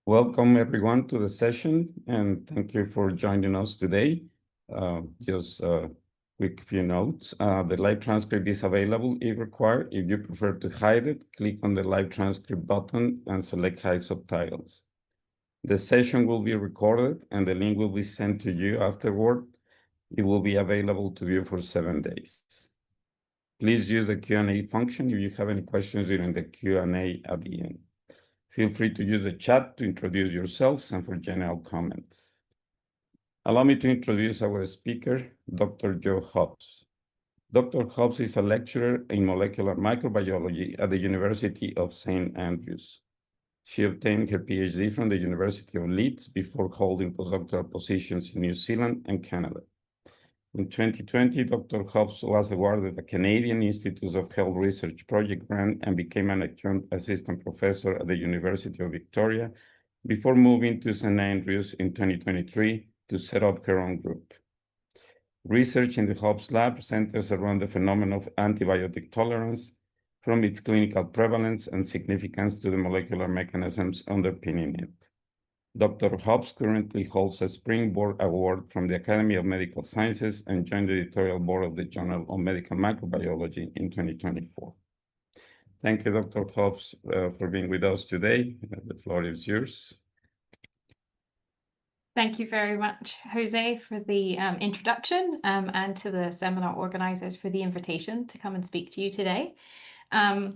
Welcome everyone to the session, and thank you for joining us today. Just a quick few notes. The live transcript is available if required. If you prefer to hide it, click on the live transcript button and select Hide Subtitles. The session will be recorded and the link will be sent to you afterward. It will be available to view for 7 days. Please use the Q&A function if you have any questions during the Q&A at the end. Feel free to use the chat to introduce yourselves and for general comments. Allow me to introduce our speaker, Dr. Joe Hobbs. Dr. Hobbs is a lecturer in molecular microbiology at the University of St. Andrews. She obtained her PhD from the University of Leeds before holding postdoctoral positions in New Zealand and Canada. In 2020, Dr. Hobbs was awarded the Canadian Institute of Health Research Project Grant and became an adjunct assistant professor at the University of Victoria before moving to St. Andrews in 2023 to set up her own group. Research in the Hobbs lab centers around the phenomenon of antibiotic tolerance, from its clinical prevalence and significance to the molecular mechanisms underpinning it. Dr. Hobbs currently holds a Springboard Award from the Academy of Medical Sciences and joined the editorial board of the Journal of Medical Microbiology in 2024. Thank you, Dr. Hobbs, for being with us today. The floor is yours. Thank you very much, Jose, for the introduction and to the seminar organizers for the invitation to come and speak to you today. To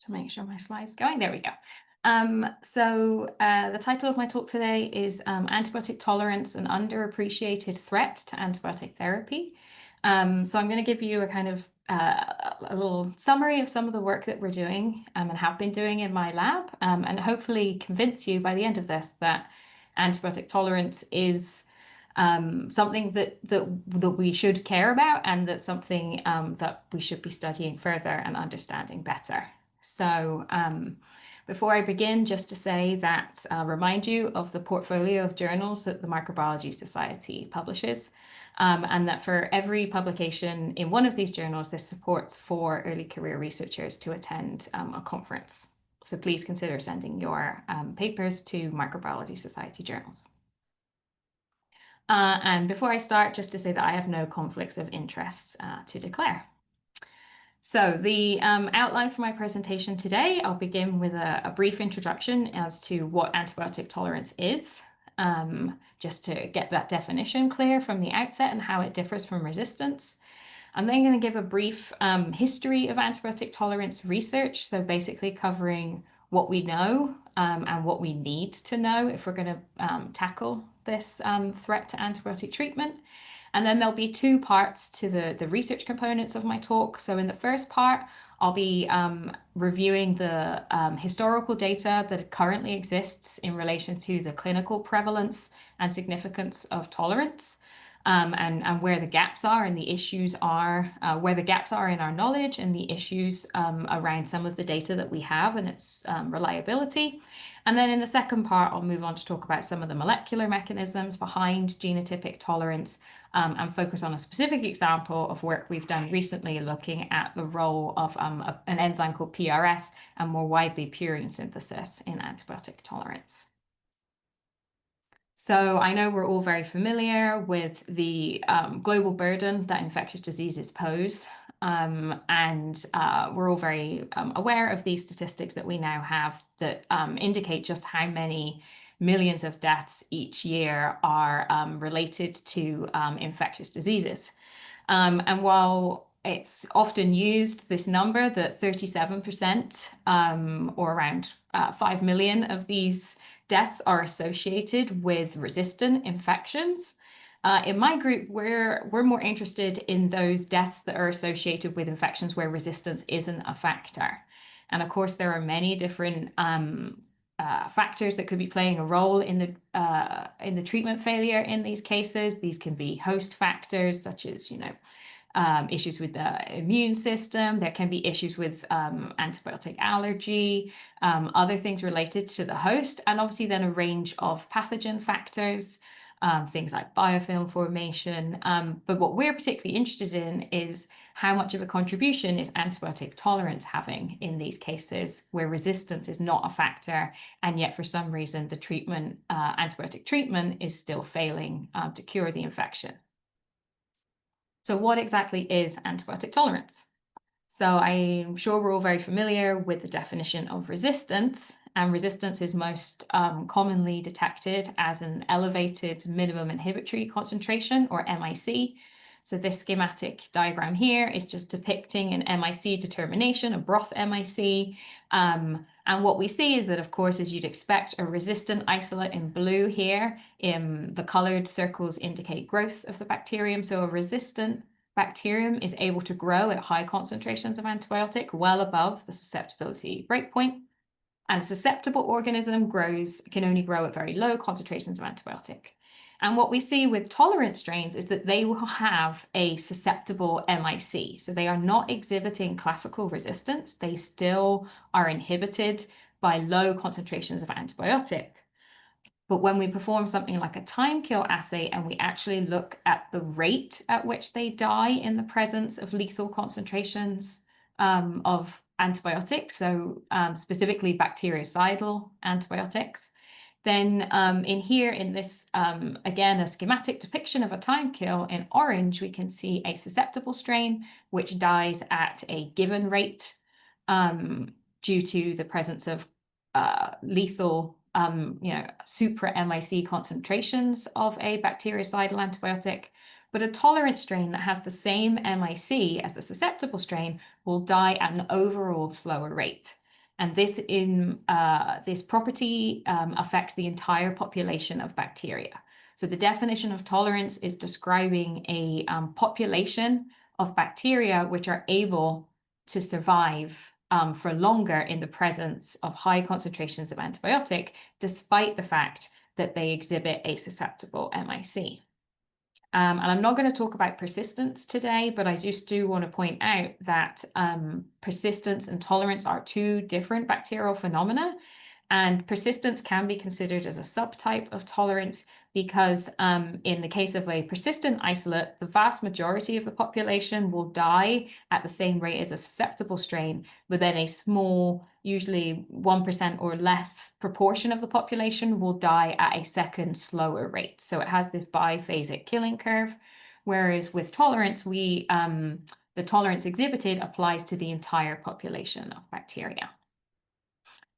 make sure my slide's going, there we go. The title of my talk today is Antibiotic Tolerance, an Underappreciated Threat to Antibiotic Therapy. So I'm going to give you a kind of a little summary of some of the work that we're doing and have been doing in my lab, and hopefully convince you by the end of this that antibiotic tolerance is something that we should care about, and that's something that we should be studying further and understanding better. So before I begin, just to say that remind you of the portfolio of journals that the Microbiology Society publishes, and that for every publication in one of these journals, this supports 4 early career researchers to attend a conference. So please consider sending your papers to Microbiology Society journals. And before I start, just to say that I have no conflicts of interest to declare. So the outline for my presentation today, I'll begin with a brief introduction as to what antibiotic tolerance is, just to get that definition clear from the outset and how it differs from resistance. I'm then going to give a brief history of antibiotic tolerance research, so basically covering what we know and what we need to know if we're going to tackle this threat to antibiotic treatment. And then there'll be 2 parts to the research components of my talk. So in the first part, I'll be reviewing the historical data that currently exists in relation to the clinical prevalence and significance of tolerance, and where the gaps are and the issues are, where the gaps are in our knowledge and the issues around some of the data that we have and its reliability. And then in the second part, I'll move on to talk about some of the molecular mechanisms behind genotypic tolerance, and focus on a specific example of work we've done recently looking at the role of an enzyme called PRS and more widely purine synthesis in antibiotic tolerance. So I know we're all very familiar with the global burden that infectious diseases pose, and we're all very aware of these statistics that we now have that indicate just how many millions of deaths each year are related to infectious diseases. And while it's often used, this number, that 37%, or around 5 million of these deaths are associated with resistant infections. In my group, we're more interested in those deaths that are associated with infections where resistance isn't a factor. And of course, there are many different factors that could be playing a role in the treatment failure in these cases. These can be host factors such as, issues with the immune system. There can be issues with antibiotic allergy, other things related to the host, and obviously then a range of pathogen factors, things like biofilm formation. But what we're particularly interested in is how much of a contribution is antibiotic tolerance having in these cases where resistance is not a factor, and yet for some reason the treatment, antibiotic treatment, is still failing to cure the infection. So what exactly is antibiotic tolerance? So I'm sure we're all very familiar with the definition of resistance, and resistance is most commonly detected as an elevated minimum inhibitory concentration, or MIC. So this schematic diagram here is just depicting an MIC determination, a broth MIC. And what we see is that, of course, as you'd expect, a resistant isolate in blue here, the colored circles indicate growth of the bacterium. So a resistant bacterium is able to grow at high concentrations of antibiotic, well above the susceptibility breakpoint. And a susceptible organism can only grow at very low concentrations of antibiotic. And what we see with tolerant strains is that they will have a susceptible MIC. So they are not exhibiting classical resistance. They still are inhibited by low concentrations of antibiotic. But when we perform something like a time kill assay and we actually look at the rate at which they die in the presence of lethal concentrations of antibiotics, so specifically bactericidal antibiotics, then in this, again, a schematic depiction of a time kill, in orange, we can see a susceptible strain which dies at a given rate due to the presence of lethal supra-MIC concentrations of a bactericidal antibiotic. But a tolerant strain that has the same MIC as the susceptible strain will die at an overall slower rate. And this property affects the entire population of bacteria. So the definition of tolerance is describing a population of bacteria which are able to survive for longer in the presence of high concentrations of antibiotic, despite the fact that they exhibit a susceptible MIC. And I'm not going to talk about persistence today, but I just do want to point out that persistence and tolerance are two different bacterial phenomena. And persistence can be considered as a subtype of tolerance because in the case of a persistent isolate, the vast majority of the population will die at the same rate as a susceptible strain, but then a small, usually 1% or less proportion of the population will die at a second slower rate. So it has this biphasic killing curve, whereas with tolerance, the tolerance exhibited applies to the entire population of bacteria.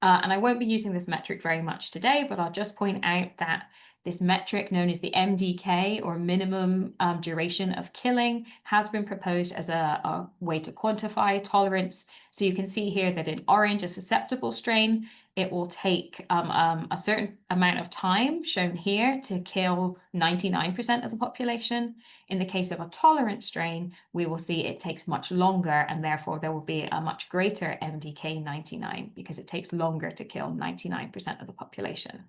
And I won't be using this metric very much today, but I'll just point out that this metric, known as the MDK, or minimum duration of killing, has been proposed as a way to quantify tolerance. So you can see here that in orange, a susceptible strain, it will take a certain amount of time, shown here, to kill 99% of the population. In the case of a tolerant strain, we will see it takes much longer, and therefore there will be a much greater MDK 99 because it takes longer to kill 99% of the population.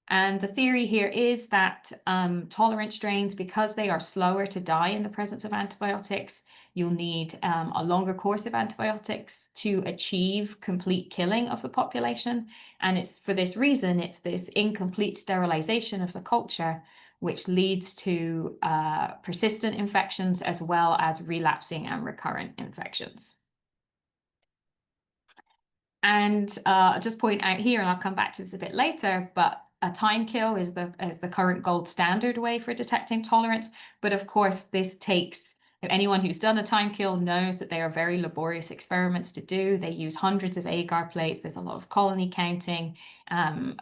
And the theory here is that tolerant strains, because they are slower to die in the presence of antibiotics, you'll need a longer course of antibiotics to achieve complete killing of the population. And it's for this reason, it's this incomplete sterilization of the culture which leads to persistent infections as well as relapsing and recurrent infections. And I'll just point out here, and I'll come back to this a bit later, but a time kill is the current gold standard way for detecting tolerance. But of course, this takes, anyone who's done a time kill knows that they are very laborious experiments to do. They use hundreds of agar plates. There's a lot of colony counting and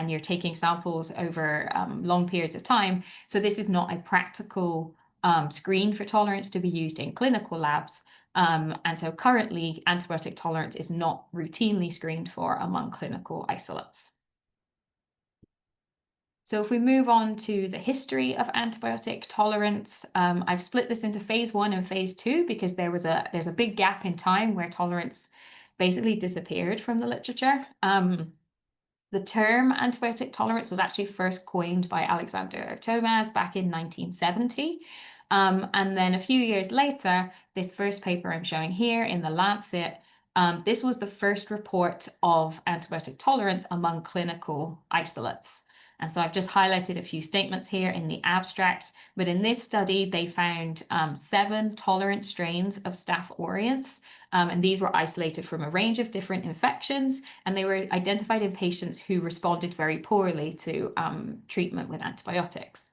you're taking samples over long periods of time. So this is not a practical screen for tolerance to be used in clinical labs. And so currently, antibiotic tolerance is not routinely screened for among clinical isolates. So if we move on to the history of antibiotic tolerance, I've split this into phase 1 and phase 2 because there's a big gap in time where tolerance basically disappeared from the literature. The term antibiotic tolerance was actually first coined by Alexander Thomas back in 1970. And then a few years later, this first paper I'm showing here in the Lancet, this was the first report of antibiotic tolerance among clinical isolates. And so I've just highlighted a few statements here in the abstract, but in this study, they found 7 tolerant strains of Staph aureus, and these were isolated from a range of different infections, and they were identified in patients who responded very poorly to treatment with antibiotics.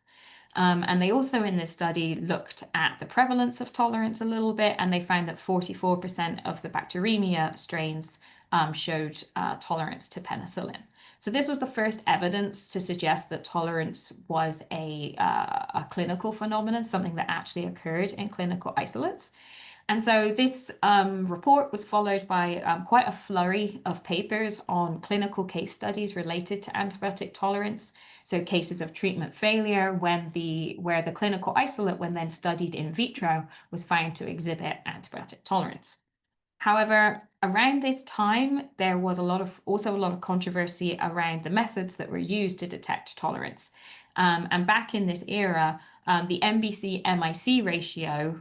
And they also in this study looked at the prevalence of tolerance a little bit, and they found that 44% of the bacteremia strains showed tolerance to penicillin. So this was the first evidence to suggest that tolerance was a clinical phenomenon, something that actually occurred in clinical isolates. And so this report was followed by quite a flurry of papers on clinical case studies related to antibiotic tolerance. So cases of treatment failure where the clinical isolate, when then studied in vitro, was found to exhibit antibiotic tolerance. However, around this time, there was also a lot of controversy around the methods that were used to detect tolerance. And back in this era, the MBC-MIC ratio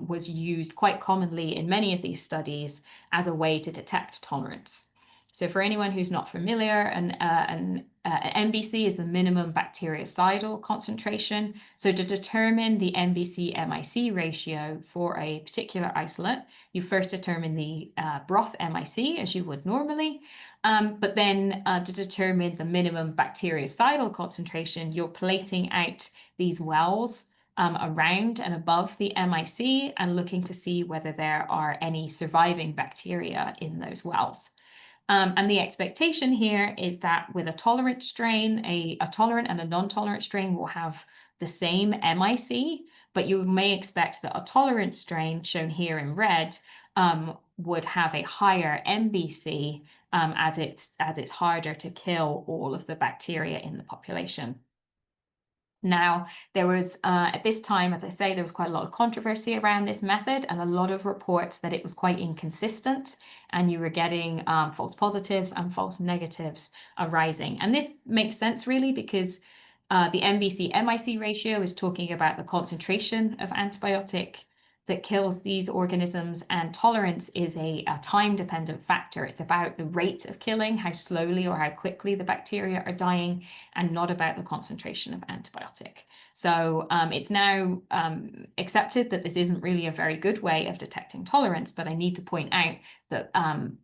was used quite commonly in many of these studies as a way to detect tolerance. So for anyone who's not familiar, an MBC is the minimum bactericidal concentration. So to determine the MBC-MIC ratio for a particular isolate, you first determine the broth MIC as you would normally, but then to determine the minimum bactericidal concentration, you're plating out these wells around and above the MIC and looking to see whether there are any surviving bacteria in those wells. And the expectation here is that with a tolerant strain, a tolerant and a non-tolerant strain will have the same MIC, but you may expect that a tolerant strain, shown here in red, would have a higher MBC as it's harder to kill all of the bacteria in the population. Now, there was, at this time, as I say, there was quite a lot of controversy around this method and a lot of reports that it was quite inconsistent and you were getting false positives and false negatives arising. And this makes sense really because the MBC-MIC ratio is talking about the concentration of antibiotic that kills these organisms, and tolerance is a time-dependent factor. It's about the rate of killing, how slowly or how quickly the bacteria are dying, and not about the concentration of antibiotic. So it's now accepted that this isn't really a very good way of detecting tolerance, but I need to point out that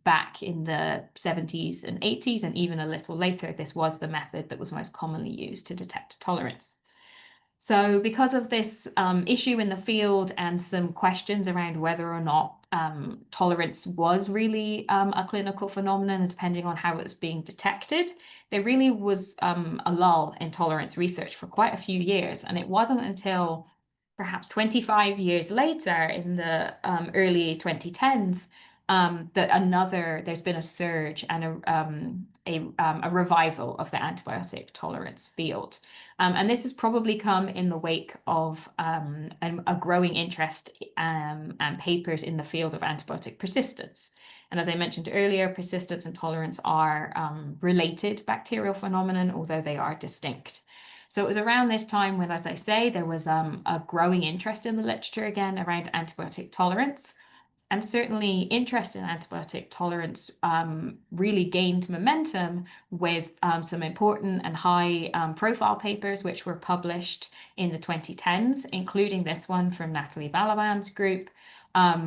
back in the 70s and 80s, and even a little later, this was the method that was most commonly used to detect tolerance. So because of this issue in the field and some questions around whether or not tolerance was really a clinical phenomenon, and depending on how it was being detected, there really was a lull in tolerance research for quite a few years. And it wasn't until perhaps 25 years later, in the early 2010s, that there's been a surge and a revival of the antibiotic tolerance field. And this has probably come in the wake of a growing interest and papers in the field of antibiotic persistence. And as I mentioned earlier, persistence and tolerance are related bacterial phenomenon, although they are distinct. So it was around this time when, as I say, there was a growing interest in the literature again around antibiotic tolerance. And certainly interest in antibiotic tolerance really gained momentum with some important and high profile papers which were published in the 2010s, including this one from Natalie Balaban's group,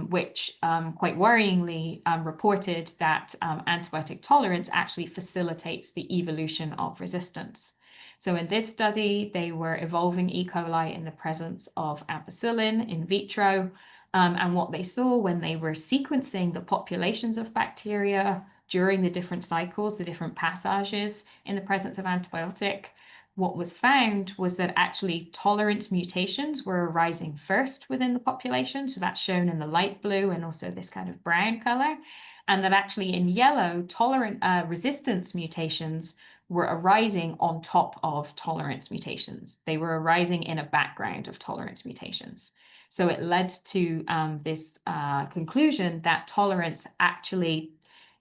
which quite worryingly reported that antibiotic tolerance actually facilitates the evolution of resistance. So in this study, they were evolving E. coli in the presence of ampicillin in vitro. And what they saw when they were sequencing the populations of bacteria during the different cycles, the different passages in the presence of antibiotic, what was found was that actually tolerance mutations were arising first within the population. So that's shown in the light blue and also this kind of brown color. And that actually in yellow, resistance mutations were arising on top of tolerance mutations. They were arising in a background of tolerance mutations. So it led to this conclusion that tolerance actually,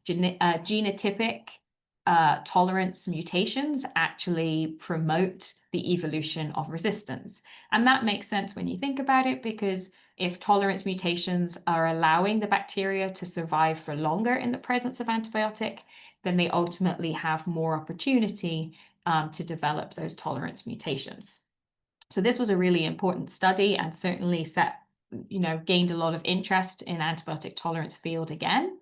genotypic tolerance mutations actually promote the evolution of resistance. And that makes sense when you think about it, because if tolerance mutations are allowing the bacteria to survive for longer in the presence of antibiotic, then they ultimately have more opportunity to develop those tolerance mutations. So this was a really important study and certainly gained a lot of interest in antibiotic tolerance field again.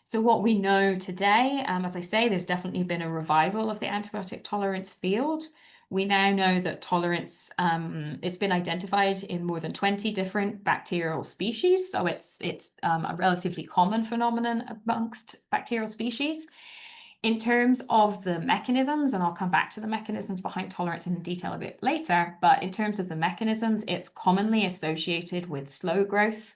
So what we know today, as I say, there's definitely been a revival of the antibiotic tolerance field. We now know that tolerance, it's been identified in more than 20 different bacterial species. So it's a relatively common phenomenon amongst bacterial species. In terms of the mechanisms, and I'll come back to the mechanisms behind tolerance in detail a bit later, but in terms of the mechanisms, it's commonly associated with slow growth.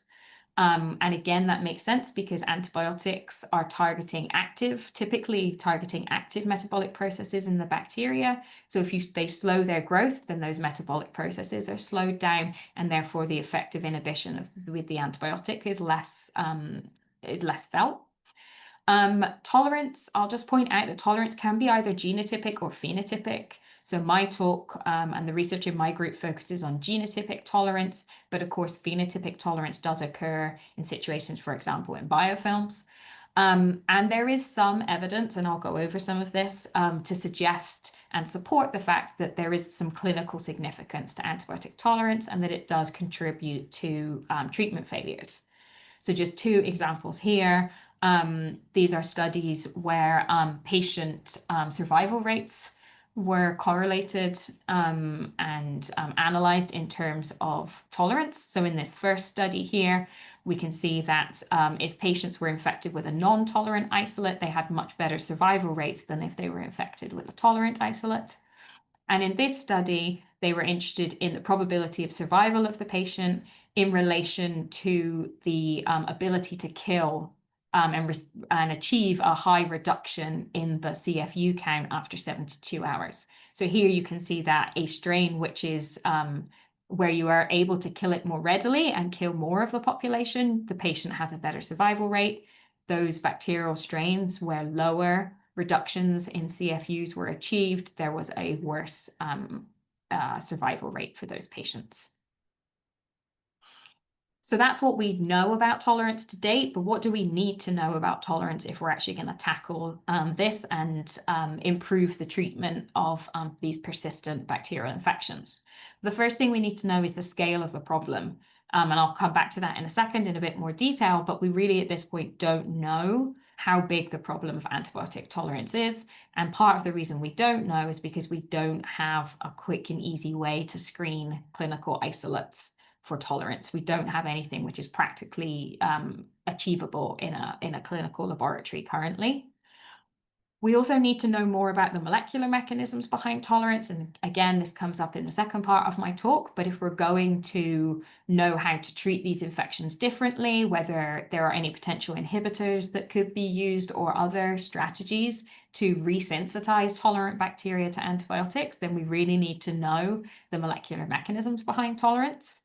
And again, that makes sense because antibiotics are typically targeting active metabolic processes in the bacteria. So if they slow their growth, then those metabolic processes are slowed down, and therefore the effective inhibition with the antibiotic is less felt. Tolerance, I'll just point out that tolerance can be either genotypic or phenotypic. So my talk and the research in my group focuses on genotypic tolerance, but of course phenotypic tolerance does occur in situations, for example, in biofilms. And there is some evidence, and I'll go over some of this, to suggest and support the fact that there is some clinical significance to antibiotic tolerance and that it does contribute to treatment failures. So just two examples here. These are studies where patient survival rates were correlated and analyzed in terms of tolerance. So in this first study here, we can see that if patients were infected with a non-tolerant isolate, they had much better survival rates than if they were infected with a tolerant isolate. And in this study, they were interested in the probability of survival of the patient in relation to the ability to kill and achieve a high reduction in the CFU count after 72 hours. So here you can see that a strain which is where you are able to kill it more readily and kill more of the population, the patient has a better survival rate. Those bacterial strains where lower reductions in CFUs were achieved, there was a worse survival rate for those patients. So that's what we know about tolerance to date, but what do we need to know about tolerance if we're actually going to tackle this and improve the treatment of these persistent bacterial infections? The first thing we need to know is the scale of the problem. And I'll come back to that in a second in a bit more detail, but we really at this point don't know how big the problem of antibiotic tolerance is. And part of the reason we don't know is because we don't have a quick and easy way to screen clinical isolates for tolerance. We don't have anything which is practically achievable in a clinical laboratory currently. We also need to know more about the molecular mechanisms behind tolerance. And again, this comes up in the second part of my talk, but if we're going to know how to treat these infections differently, whether there are any potential inhibitors that could be used or other strategies to resensitize tolerant bacteria to antibiotics, then we really need to know the molecular mechanisms behind tolerance.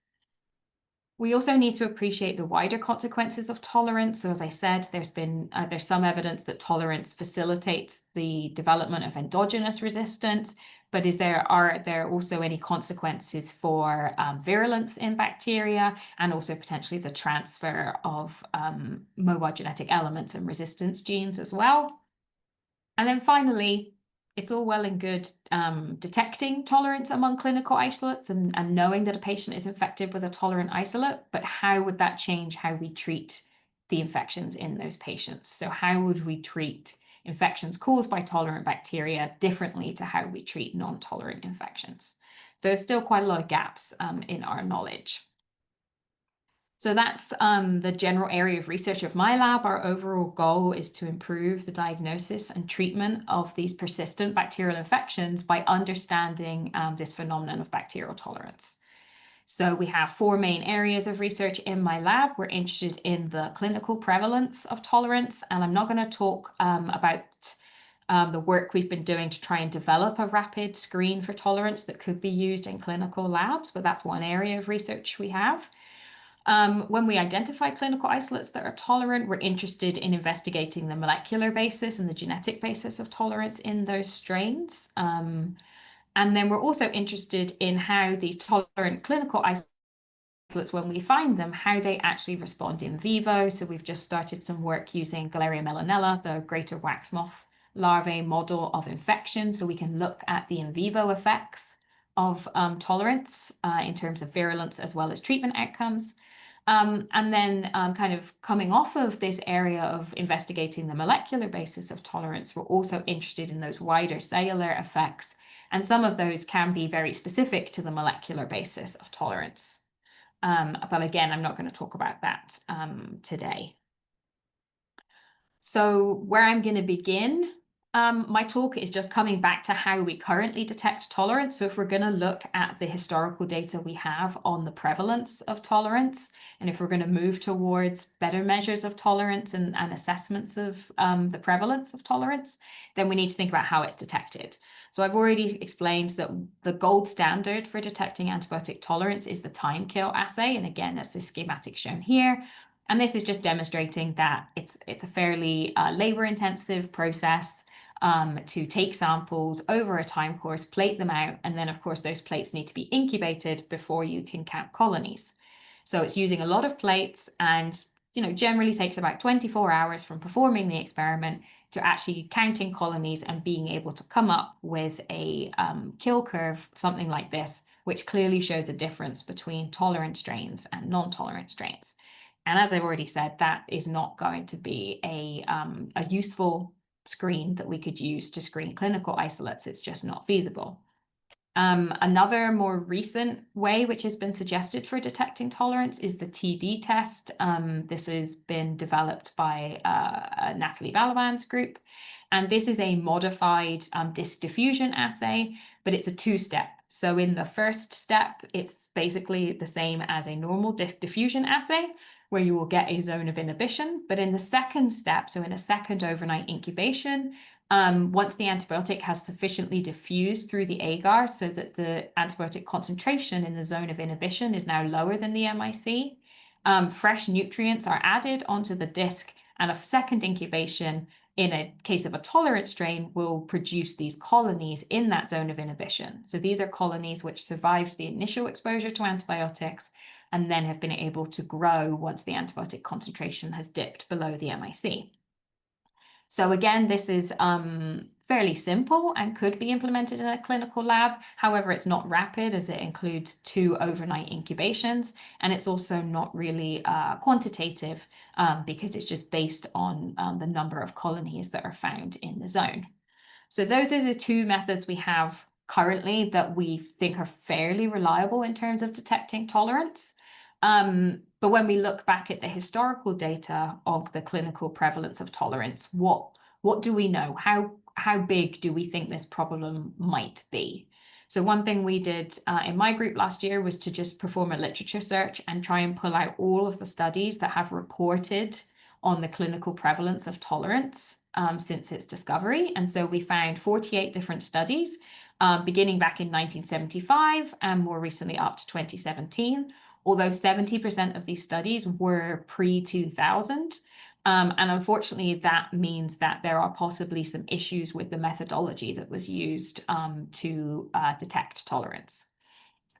We also need to appreciate the wider consequences of tolerance. So as I said, there's some evidence that tolerance facilitates the development of endogenous resistance, but are there also any consequences for virulence in bacteria and also potentially the transfer of mobile genetic elements and resistance genes as well? And then finally, it's all well and good detecting tolerance among clinical isolates and knowing that a patient is infected with a tolerant isolate, but how would that change how we treat the infections in those patients? So how would we treat infections caused by tolerant bacteria differently to how we treat non-tolerant infections? There's still quite a lot of gaps in our knowledge. So that's the general area of research of my lab. Our overall goal is to improve the diagnosis and treatment of these persistent bacterial infections by understanding this phenomenon of bacterial tolerance. So we have four main areas of research in my lab. We're interested in the clinical prevalence of tolerance, and I'm not going to talk about the work we've been doing to try and develop a rapid screen for tolerance that could be used in clinical labs, but that's one area of research we have. When we identify clinical isolates that are tolerant, we're interested in investigating the molecular basis and the genetic basis of tolerance in those strains. And then we're also interested in how these tolerant clinical isolates, when we find them, how they actually respond in vivo. So we've just started some work using Galeria melanella, the greater wax moth larvae model of infection, so we can look at the in vivo effects of tolerance in terms of virulence as well as treatment outcomes. And then kind of coming off of this area of investigating the molecular basis of tolerance, we're also interested in those wider cellular effects. And some of those can be very specific to the molecular basis of tolerance. But again, I'm not going to talk about that today. So where I'm going to begin my talk is just coming back to how we currently detect tolerance. So if we're going to look at the historical data we have on the prevalence of tolerance, and if we're going to move towards better measures of tolerance and assessments of the prevalence of tolerance, then we need to think about how it's detected. So I've already explained that the gold standard for detecting antibiotic tolerance is the time kill assay. And again, that's the schematic shown here. And this is just demonstrating that it's a fairly labor-intensive process to take samples over a time course, plate them out, and then of course those plates need to be incubated before you can count colonies. So it's using a lot of plates and generally takes about 24 hours from performing the experiment to actually counting colonies and being able to come up with a kill curve, something like this, which clearly shows a difference between tolerant strains and non-tolerant strains. And as I've already said, that is not going to be a useful screen that we could use to screen clinical isolates. It's just not feasible. Another more recent way which has been suggested for detecting tolerance is the TD test. This has been developed by Natalie Balaban's group. And this is a modified disc diffusion assay, but it's a two-step. So in the first step, it's basically the same as a normal disc diffusion assay, where you will get a zone of inhibition. But in the second step, so in a second overnight incubation, once the antibiotic has sufficiently diffused through the agar so that the antibiotic concentration in the zone of inhibition is now lower than the MIC, fresh nutrients are added onto the disc, and a second incubation in a case of a tolerant strain will produce these colonies in that zone of inhibition. So these are colonies which survived the initial exposure to antibiotics and then have been able to grow once the antibiotic concentration has dipped below the MIC. So again, this is fairly simple and could be implemented in a clinical lab. However, it's not rapid as it includes 2 overnight incubations, and it's also not really quantitative because it's just based on the number of colonies that are found in the zone. So those are the 2 methods we have currently that we think are fairly reliable in terms of detecting tolerance. But when we look back at the historical data of the clinical prevalence of tolerance, what do we know? How big do we think this problem might be? So one thing we did in my group last year was to just perform a literature search and try and pull out all of the studies that have reported on the clinical prevalence of tolerance since its discovery. And so we found 48 different studies beginning back in 1975 and more recently up to 2017. Although 70% of these studies were pre-2000. And unfortunately, that means that there are possibly some issues with the methodology that was used to detect tolerance.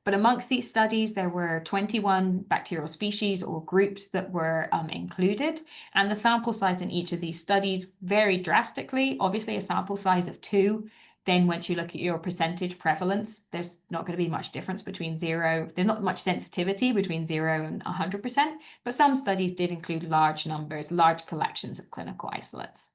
But amongst these studies, there were 21 bacterial species or groups that were included. And the sample size in each of these studies varied drastically. Obviously, a sample size of 2. Then once you look at your percentage prevalence, there's not going to be much difference between 0. There's not much sensitivity between 0 and 100%, but some studies did include large numbers, large collections of clinical isolates.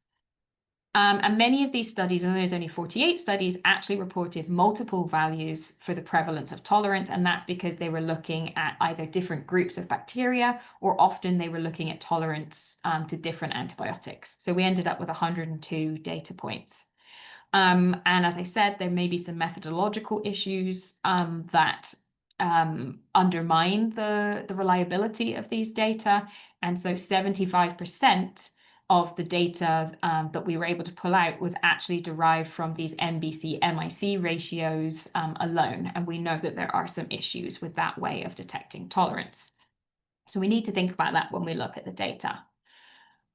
And many of these studies, and there's only 48 studies, actually reported multiple values for the prevalence of tolerance, and that's because they were looking at either different groups of bacteria, or often they were looking at tolerance to different antibiotics. So we ended up with 102 data points. And as I said, there may be some methodological issues that undermine the reliability of these data. And so 75% of the data that we were able to pull out was actually derived from these NBC-MIC ratios alone. And we know that there are some issues with that way of detecting tolerance. So we need to think about that when we look at the data.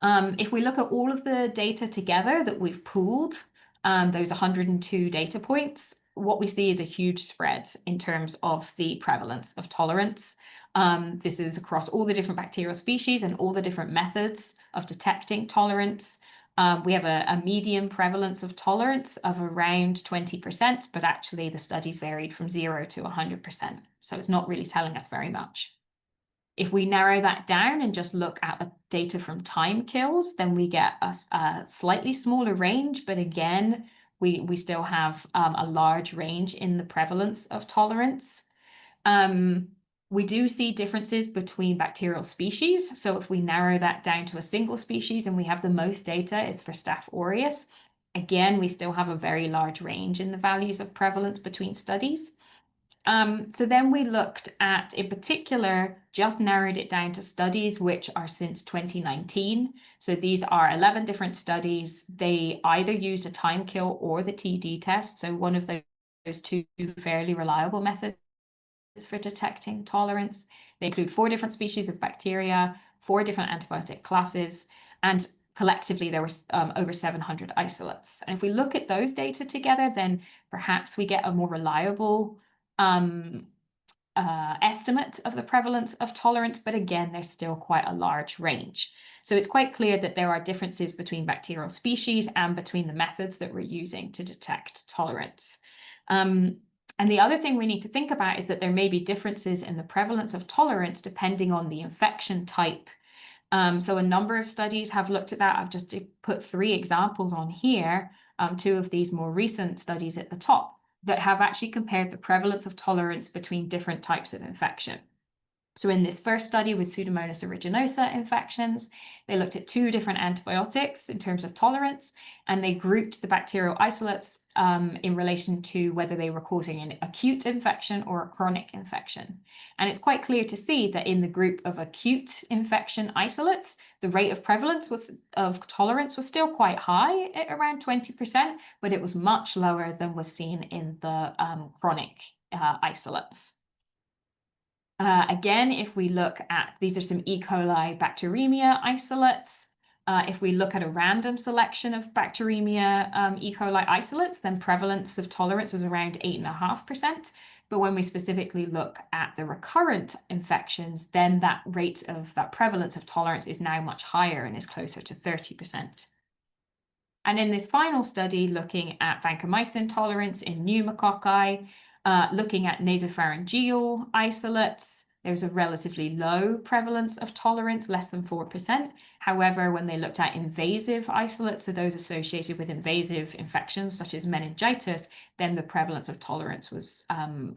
If we look at all of the data together that we've pooled, those 102 data points, what we see is a huge spread in terms of the prevalence of tolerance. This is across all the different bacterial species and all the different methods of detecting tolerance. We have a median prevalence of tolerance of around 20%, but actually the studies varied from 0 to 100%. So it's not really telling us very much. If we narrow that down and just look at the data from time kills, then we get a slightly smaller range, but again, we still have a large range in the prevalence of tolerance. We do see differences between bacterial species. So if we narrow that down to a single species and we have the most data is for Staph aureus, again, we still have a very large range in the values of prevalence between studies. So then we looked at, in particular, just narrowed it down to studies which are since 2019. So these are 11 different studies. They either used a time kill or the TD test. So one of those two fairly reliable methods for detecting tolerance. They include 4 different species of bacteria, 4 different antibiotic classes, and collectively there was over 700 isolates. And if we look at those data together, then perhaps we get a more reliable estimate of the prevalence of tolerance, but again, there's still quite a large range. So it's quite clear that there are differences between bacterial species and between the methods that we're using to detect tolerance. And the other thing we need to think about is that there may be differences in the prevalence of tolerance depending on the infection type. So a number of studies have looked at that. I've just put 3 examples on here, 2 of these more recent studies at the top, that have actually compared the prevalence of tolerance between different types of infection. So in this first study with Pseudomonas aeruginosa infections, they looked at 2 different antibiotics in terms of tolerance, and they grouped the bacterial isolates in relation to whether they were causing an acute infection or a chronic infection. And it's quite clear to see that in the group of acute infection isolates, the rate of prevalence of tolerance was still quite high at around 20%, but it was much lower than was seen in the chronic isolates. Again, if we look at, these are some E. coli bacteremia isolates. If we look at a random selection of bacteremia E. coli isolates, then prevalence of tolerance was around 8.5%. But when we specifically look at the recurrent infections, then that rate of that prevalence of tolerance is now much higher and is closer to 30%. And in this final study, looking at vancomycin tolerance in pneumococci, looking at nasopharyngeal isolates, there's a relatively low prevalence of tolerance, less than 4%. However, when they looked at invasive isolates, so those associated with invasive infections such as meningitis, then the prevalence of tolerance was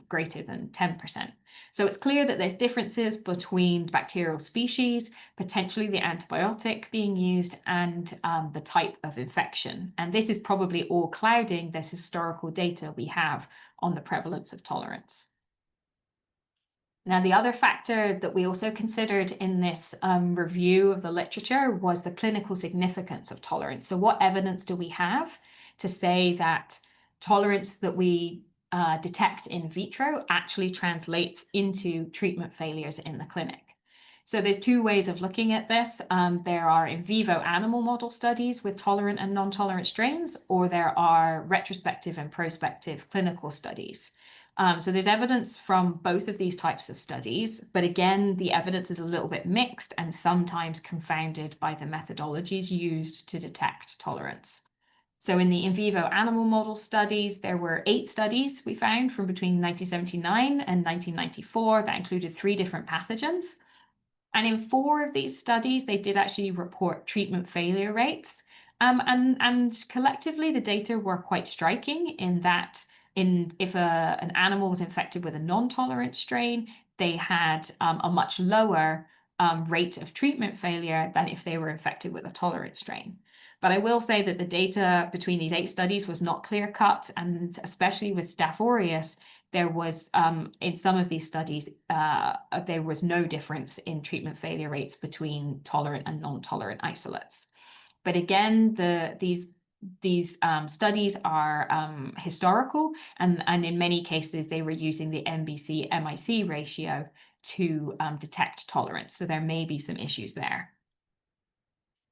greater than 10%. So it's clear that there's differences between bacterial species, potentially the antibiotic being used, and the type of infection. And this is probably all clouding this historical data we have on the prevalence of tolerance. Now, the other factor that we also considered in this review of the literature was the clinical significance of tolerance. So what evidence do we have to say that tolerance that we detect in vitro actually translates into treatment failures in the clinic? So there's 2 ways of looking at this. There are in vivo animal model studies with tolerant and non-tolerant strains, or there are retrospective and prospective clinical studies. So there's evidence from both of these types of studies, but again, the evidence is a little bit mixed and sometimes confounded by the methodologies used to detect tolerance. So in the in vivo animal model studies, there were 8 studies we found from between 1979 and 1994 that included 3 different pathogens. And in 4 of these studies, they did actually report treatment failure rates. And collectively, the data were quite striking in that if an animal was infected with a non-tolerant strain, they had a much lower rate of treatment failure than if they were infected with a tolerant strain. But I will say that the data between these 8 studies was not clear-cut, and especially with Staph aureus, there was, in some of these studies, there was no difference in treatment failure rates between tolerant and non-tolerant isolates. But again, these studies are historical, and in many cases, they were using the MBC-MIC ratio to detect tolerance. So there may be some issues there.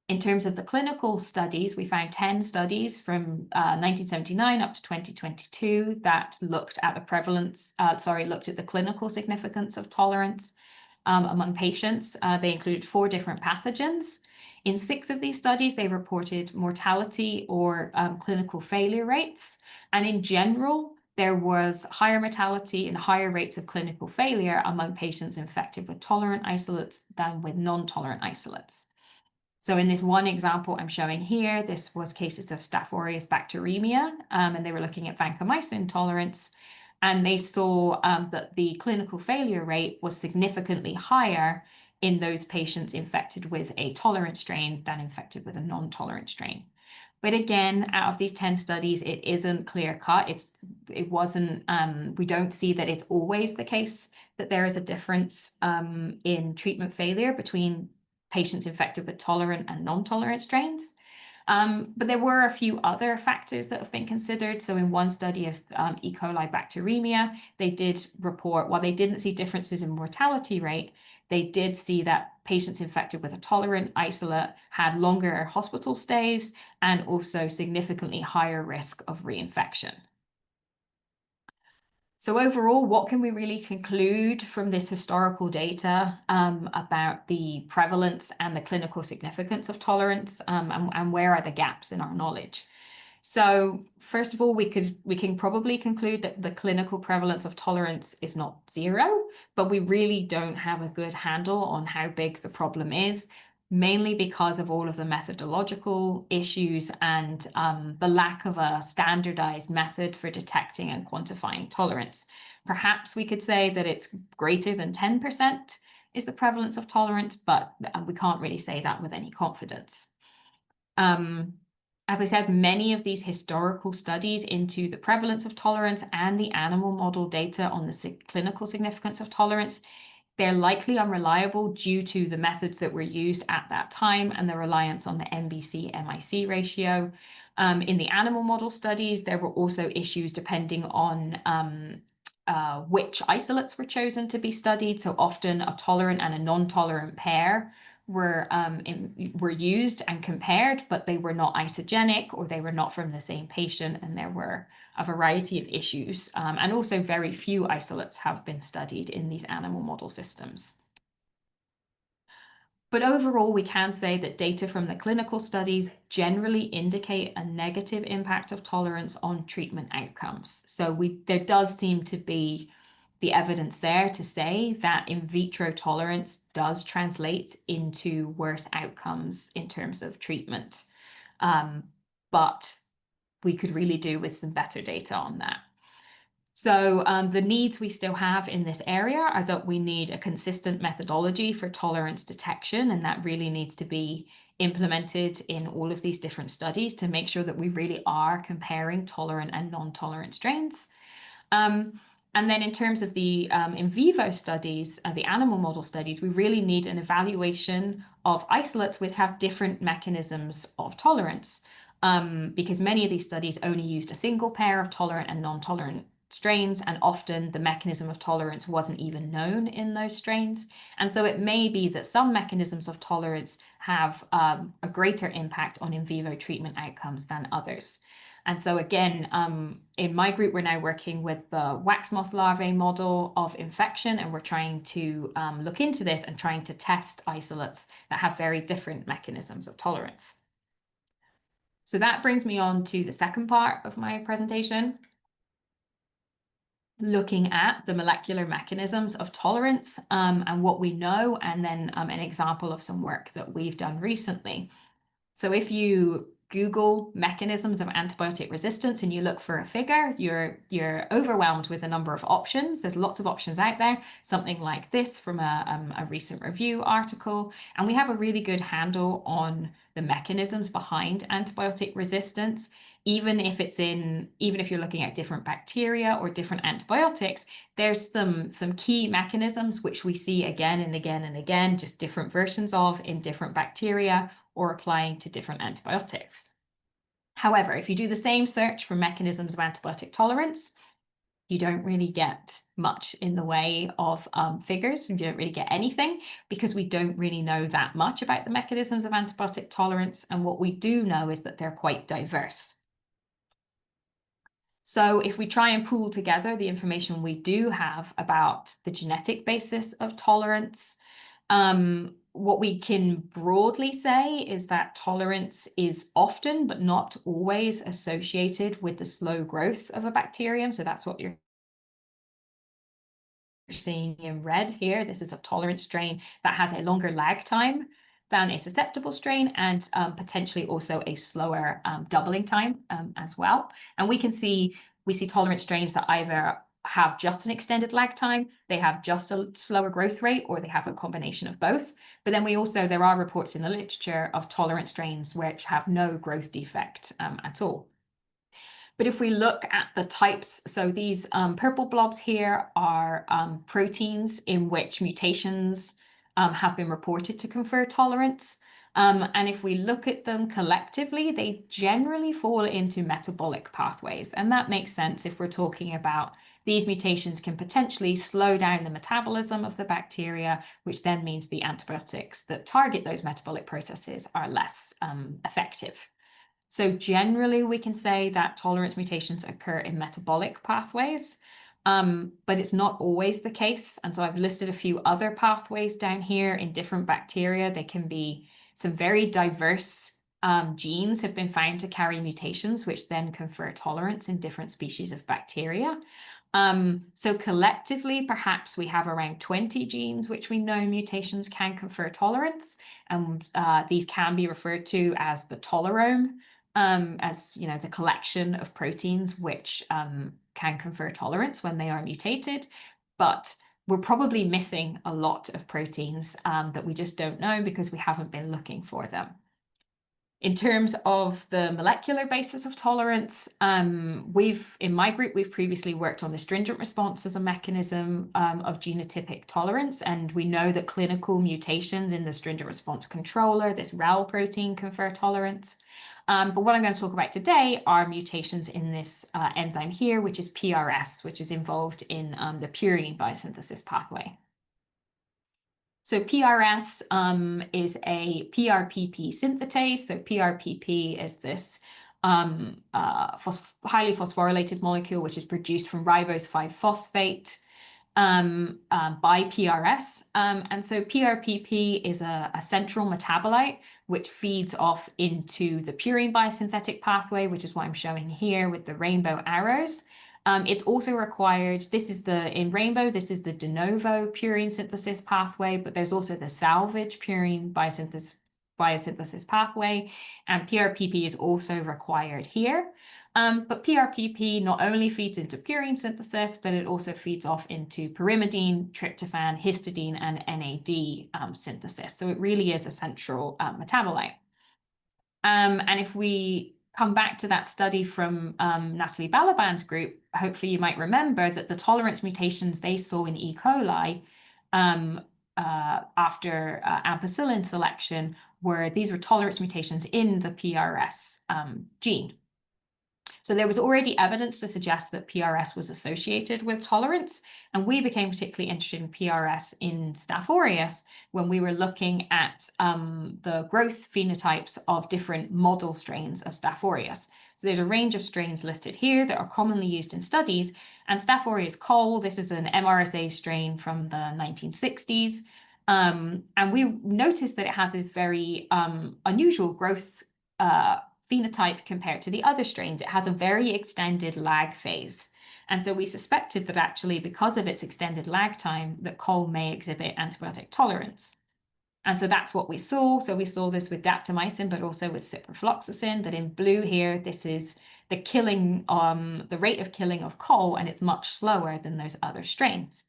In terms of the clinical studies, we found 10 studies from 1979 up to 2022 that looked at the prevalence, looked at the clinical significance of tolerance among patients. They included 4 different pathogens. In 6 of these studies, they reported mortality or clinical failure rates. And in general, there was higher mortality and higher rates of clinical failure among patients infected with tolerant isolates than with non-tolerant isolates. So in this one example I'm showing here, this was cases of Staph aureus bacteremia, and they were looking at vancomycin tolerance. And they saw that the clinical failure rate was significantly higher in those patients infected with a tolerant strain than infected with a non-tolerant strain. But again, out of these 10 studies, it isn't clear cut. We don't see that it's always the case that there is a difference in treatment failure between patients infected with tolerant and non-tolerant strains. But there were a few other factors that have been considered. So in one study of E. coli bacteremia, they did report, while they didn't see differences in mortality rate, they did see that patients infected with a tolerant isolate had longer hospital stays and also significantly higher risk of reinfection. So overall, what can we really conclude from this historical data about the prevalence and the clinical significance of tolerance, and where are the gaps in our knowledge? So first of all, we can probably conclude that the clinical prevalence of tolerance is not 0, but we really don't have a good handle on how big the problem is, mainly because of all of the methodological issues and the lack of a standardized method for detecting and quantifying tolerance. Perhaps we could say that it's greater than 10% is the prevalence of tolerance, but we can't really say that with any confidence. As I said, many of these historical studies into the prevalence of tolerance and the animal model data on the clinical significance of tolerance, they're likely unreliable due to the methods that were used at that time and the reliance on the MBC-MIC ratio. In the animal model studies, there were also issues depending on which isolates were chosen to be studied. So often a tolerant and a non-tolerant pair were used and compared, but they were not isogenic or they were not from the same patient, and there were a variety of issues. And also very few isolates have been studied in these animal model systems. But overall, we can say that data from the clinical studies generally indicate a negative impact of tolerance on treatment outcomes. So there does seem to be the evidence there to say that in vitro tolerance does translate into worse outcomes in terms of treatment. But we could really do with some better data on that. So the needs we still have in this area are that we need a consistent methodology for tolerance detection, and that really needs to be implemented in all of these different studies to make sure that we really are comparing tolerant and non-tolerant strains. And then in terms of the in vivo studies, the animal model studies, we really need an evaluation of isolates which have different mechanisms of tolerance, because many of these studies only used a single pair of tolerant and non-tolerant strains, and often the mechanism of tolerance wasn't even known in those strains. And so it may be that some mechanisms of tolerance have a greater impact on in vivo treatment outcomes than others. And so again, in my group, we're now working with the wax moth larvae model of infection, and we're trying to look into this and trying to test isolates that have very different mechanisms of tolerance. So that brings me on to the second part of my presentation, looking at the molecular mechanisms of tolerance and what we know, and then an example of some work that we've done recently. So if you Google mechanisms of antibiotic resistance and you look for a figure, you're overwhelmed with a number of options. There's lots of options out there, something like this from a recent review article. And we have a really good handle on the mechanisms behind antibiotic resistance. Even if you're looking at different bacteria or different antibiotics, there's some key mechanisms which we see again and again and again, just different versions of in different bacteria or applying to different antibiotics. However, if you do the same search for mechanisms of antibiotic tolerance, you don't really get much in the way of figures. You don't really get anything because we don't really know that much about the mechanisms of antibiotic tolerance. And what we do know is that they're quite diverse. So if we try and pool together the information we do have about the genetic basis of tolerance, What we can broadly say is that tolerance is often, but not always, associated with the slow growth of a bacterium. So that's what you're seeing in red here. This is a tolerant strain that has a longer lag time than a susceptible strain, and potentially also a slower doubling time as well. And we see tolerant strains that either have just an extended lag time, they have just a slower growth rate, or they have a combination of both. But then there are reports in the literature of tolerant strains which have no growth defect at all. But if we look at the types, so these purple blobs here are proteins in which mutations have been reported to confer tolerance. And if we look at them collectively, they generally fall into metabolic pathways. And that makes sense if we're talking about these mutations can potentially slow down the metabolism of the bacteria, which then means the antibiotics that target those metabolic processes are less effective. So generally, we can say that tolerance mutations occur in metabolic pathways, but it's not always the case. And so I've listed a few other pathways down here in different bacteria. They can be some very diverse genes have been found to carry mutations, which then confer tolerance in different species of bacteria. So collectively, perhaps we have around 20 genes which we know mutations can confer tolerance, and these can be referred to as the tolerome, as the collection of proteins which can confer tolerance when they are mutated. But we're probably missing a lot of proteins that we just don't know because we haven't been looking for them. In terms of the molecular basis of tolerance, in my group, we've previously worked on the stringent response as a mechanism of genotypic tolerance, and we know that clinical mutations in the stringent response controller, this RAL protein, confer tolerance. But what I'm going to talk about today are mutations in this enzyme here, which is PRS, which is involved in the purine biosynthesis pathway. So PRS is a PRPP synthetase. So PRPP is this highly phosphorylated molecule, which is produced from ribose 5-phosphate by PRS. And so PRPP is a central metabolite which feeds off into the purine biosynthetic pathway, which is what I'm showing here with the rainbow arrows. It's also required, in rainbow, this is the de novo purine synthesis pathway, but there's also the salvage purine biosynthesis pathway, and PRPP is also required here. But PRPP not only feeds into purine synthesis, but it also feeds off into pyrimidine, tryptophan, histidine, and NAD synthesis. So it really is a central metabolite. And if we come back to that study from Natalie Balaban's group, hopefully you might remember that the tolerance mutations they saw in E. coli after ampicillin selection these were tolerance mutations in the PRS gene. So there was already evidence to suggest that PRS was associated with tolerance, and we became particularly interested in PRS in Staph aureus when we were looking at the growth phenotypes of different model strains of Staph aureus. So there's a range of strains listed here that are commonly used in studies, and Staph aureus cole, this is an MRSA strain from the 1960s, and we noticed that it has this very unusual growth phenotype compared to the other strains. It has a very extended lag phase. And so we suspected that actually because of its extended lag time, that cole may exhibit antibiotic tolerance. And so that's what we saw. So we saw this with daptomycin, but also with ciprofloxacin, that in blue here, this is the killing, the rate of killing of cole, and it's much slower than those other strains.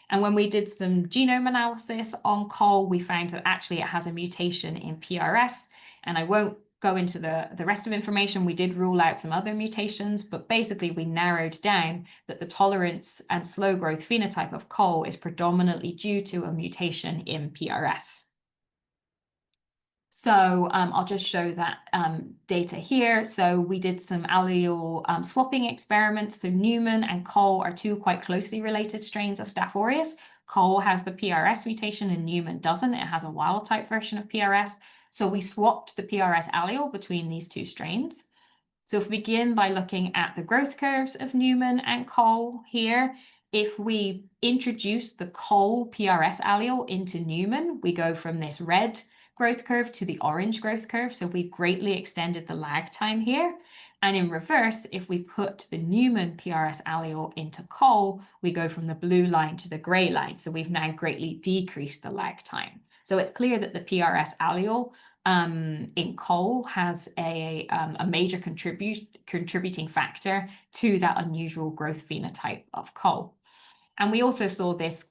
And when we did some genome analysis on cole, we found that actually it has a mutation in PRS, and I won't go into the rest of information. We did rule out some other mutations, but basically we narrowed down that the tolerance and slow growth phenotype of cole is predominantly due to a mutation in PRS. So I'll just show that data here. So we did some allele swapping experiments. So Newman and cole are two quite closely related strains of Staph aureus. Cole has the PRS mutation and Newman doesn't. It has a wild type version of PRS. So we swapped the PRS allele between these two strains. So if we begin by looking at the growth curves of Newman and cole here, if we introduce the col PRS allele into Newman, we go from this red growth curve to the orange growth curve. So we greatly extended the lag time here. And in reverse, if we put the Newman PRS allele into col, we go from the blue line to the gray line. So we've now greatly decreased the lag time. So it's clear that the PRS allele in col has a major contributing factor to that unusual growth phenotype of col. And we also saw this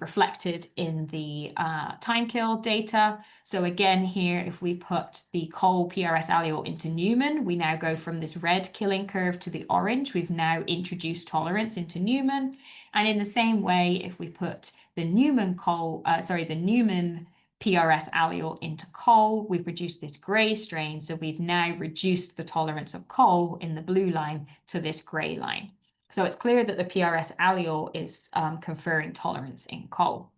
reflected in the time kill data. So again, here, if we put the col PRS allele into Newman, we now go from this red killing curve to the orange. We've now introduced tolerance into Newman. And in the same way, if we put the Newman PRS allele into col, we produce this gray strain. So we've now reduced the tolerance of col in the blue line to this gray line. So it's clear that the PRS allele is conferring tolerance in col.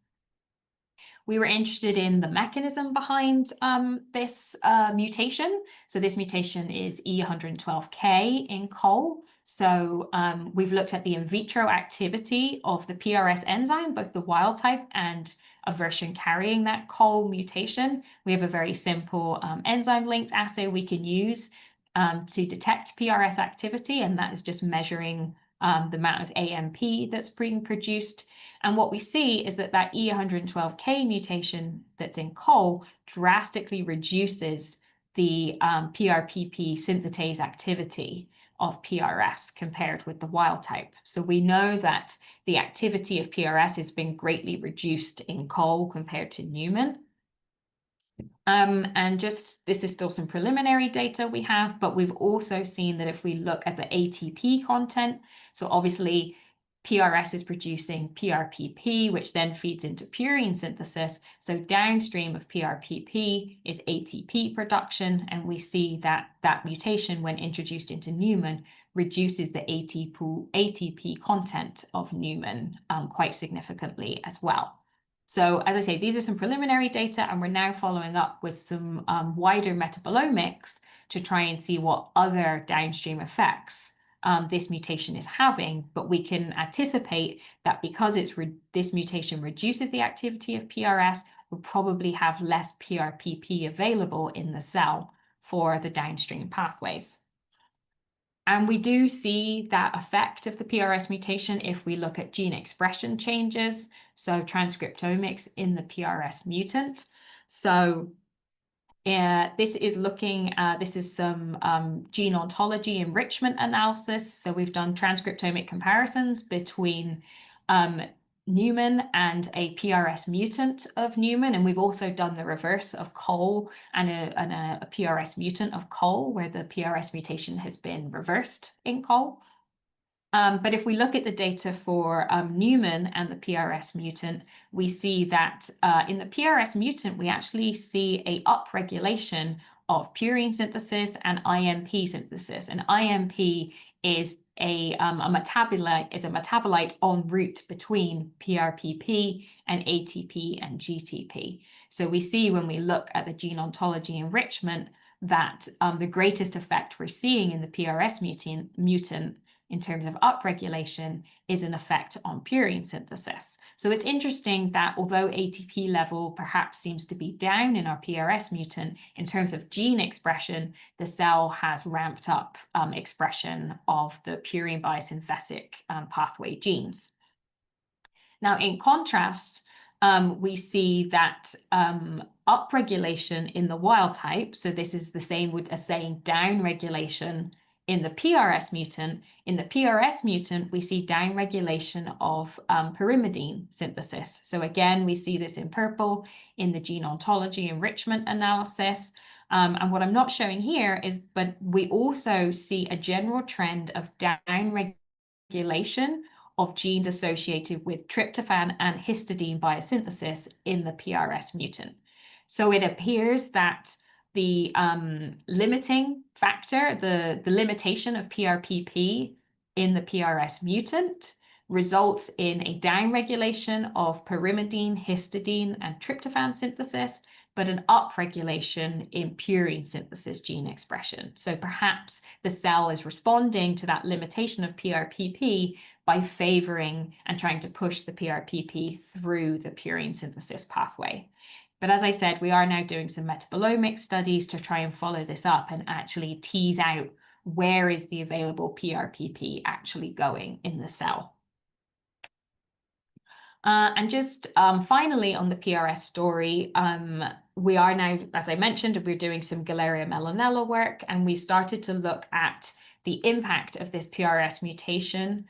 We were interested in the mechanism behind this mutation. So this mutation is E112K in col. So we've looked at the in vitro activity of the PRS enzyme, both the wild type and a version carrying that col mutation. We have a very simple enzyme-linked assay we can use to detect PRS activity, and that is just measuring the amount of AMP that's being produced. And what we see is that that E112K mutation that's in col drastically reduces the PRPP synthetase activity of PRS compared with the wild type. So we know that the activity of PRS has been greatly reduced in col compared to Newman. And just this is still some preliminary data we have, but we've also seen that if we look at the ATP content, so obviously PRS is producing PRPP, which then feeds into purine synthesis. So downstream of PRPP is ATP production, and we see that that mutation, when introduced into Newman, reduces the ATP content of Newman quite significantly as well. So as I say, these are some preliminary data, and we're now following up with some wider metabolomics to try and see what other downstream effects this mutation is having. But we can anticipate that because this mutation reduces the activity of PRS, we'll probably have less PRPP available in the cell for the downstream pathways. And we do see that effect of the PRS mutation if we look at gene expression changes, so transcriptomics in the PRS mutant. So this is some gene ontology enrichment analysis. So we've done transcriptomic comparisons between Newman and a PRS mutant of Newman, and we've also done the reverse of col and a PRS mutant of col, where the PRS mutation has been reversed in col. But if we look at the data for Newman and the PRS mutant, we see that in the PRS mutant, we actually see a upregulation of purine synthesis and IMP synthesis. And IMP is a metabolite en route between PRPP and ATP and GTP. So we see when we look at the gene ontology enrichment that the greatest effect we're seeing in the PRS mutant in terms of upregulation is an effect on purine synthesis. So it's interesting that although ATP level perhaps seems to be down in our PRS mutant, in terms of gene expression, the cell has ramped up expression of the purine biosynthetic pathway genes. Now, in contrast, we see that upregulation in the wild type, so this is the same as saying downregulation in the PRS mutant. In the PRS mutant, we see downregulation of pyrimidine synthesis. So again, we see this in purple in the gene ontology enrichment analysis. And what I'm not showing here is, but we also see a general trend of downregulation of genes associated with tryptophan and histidine biosynthesis in the PRS mutant. So it appears that the limiting factor, the limitation of PRPP in the PRS mutant results in a downregulation of pyrimidine, histidine, and tryptophan synthesis, but an upregulation in purine synthesis gene expression. So perhaps the cell is responding to that limitation of PRPP by favoring and trying to push the PRPP through the purine synthesis pathway. But as I said, we are now doing some metabolomic studies to try and follow this up and actually tease out where is the available PRPP actually going in the cell. And just finally on the PRS story, we are now, as I mentioned, we're doing some Galeria melanella work, and we've started to look at the impact of this PRS mutation,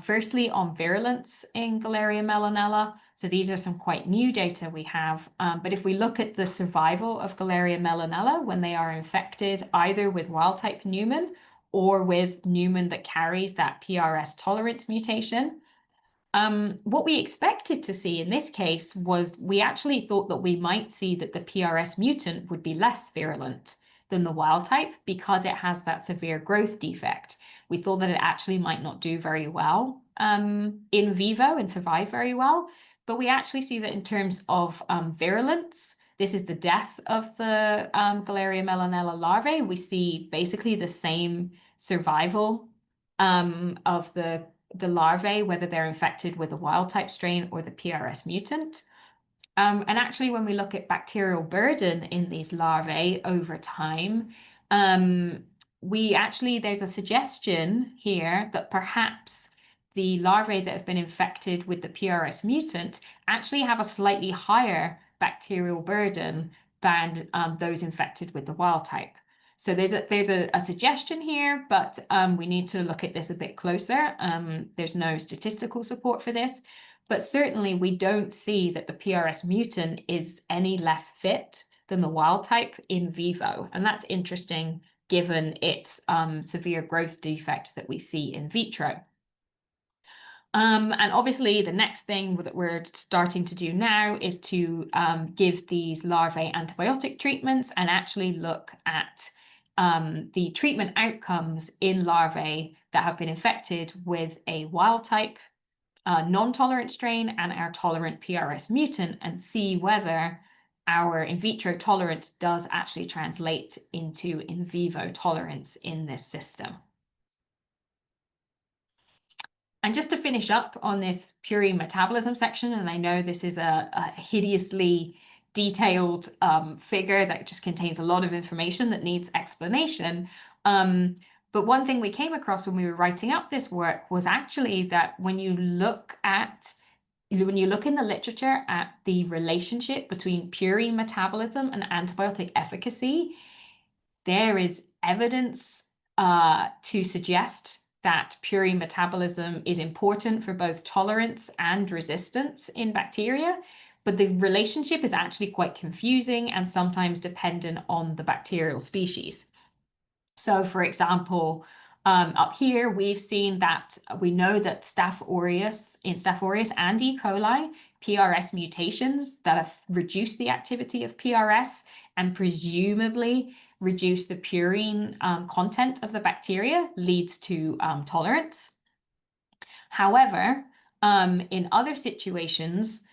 firstly on virulence in Galeria melanella. So these are some quite new data we have. But if we look at the survival of Galeria melanella when they are infected either with wild-type Newman or with Newman that carries that PRS tolerance mutation, what we expected to see in this case was we actually thought that we might see that the PRS mutant would be less virulent than the wild type because it has that severe growth defect. We thought that it actually might not do very well in vivo and survive very well, but we actually see that in terms of virulence, this is the death of the Galeria melanella larvae. We see basically the same survival of the larvae, whether they're infected with the wild type strain or the PRS mutant. And actually, when we look at bacterial burden in these larvae over time, there's a suggestion here that perhaps the larvae that have been infected with the PRS mutant actually have a slightly higher bacterial burden than those infected with the wild type. So there's a suggestion here, but we need to look at this a bit closer. There's no statistical support for this, but certainly we don't see that the PRS mutant is any less fit than the wild type in vivo. And that's interesting given its severe growth defect that we see in vitro. And obviously the next thing that we're starting to do now is to give these larvae antibiotic treatments and actually look at the treatment outcomes in larvae that have been infected with a wild type non-tolerant strain and our tolerant PRS mutant, and see whether our in vitro tolerance does actually translate into in vivo tolerance in this system. And just to finish up on this purine metabolism section, and I know this is a hideously detailed figure that just contains a lot of information that needs explanation. But one thing we came across when we were writing up this work was actually that when you look in the literature at the relationship between purine metabolism and antibiotic efficacy, there is evidence to suggest that purine metabolism is important for both tolerance and resistance in bacteria, but the relationship is actually quite confusing and sometimes dependent on the bacterial species. So for example, up here, we've seen that we know that in Staph aureus and E. coli, PRS mutations that have reduced the activity of PRS and presumably reduce the purine content of the bacteria leads to tolerance. However, in other situations,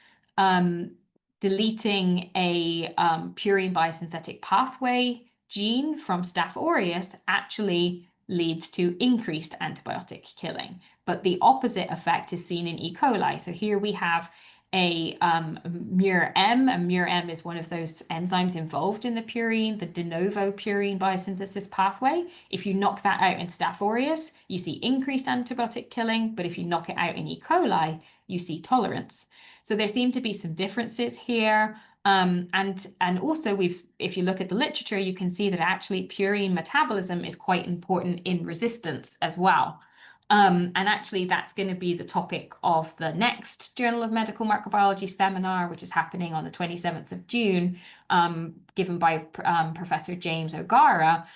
deleting a purine biosynthetic pathway gene from Staph aureus actually leads to increased antibiotic killing, but the opposite effect is seen in E. coli. So here we have a MUR-M, and MUR-M is one of those enzymes involved in the purine, the de novo purine biosynthesis pathway. If you knock that out in Staph aureus, you see increased antibiotic killing, but if you knock it out in E. coli, you see tolerance. So there seem to be some differences here. And also if you look at the literature, you can see that actually purine metabolism is quite important in resistance as well. And actually that's going to be the topic of the next Journal of Medical Microbiology seminar, which is happening on the 27th of June, given by Professor James O'Gara,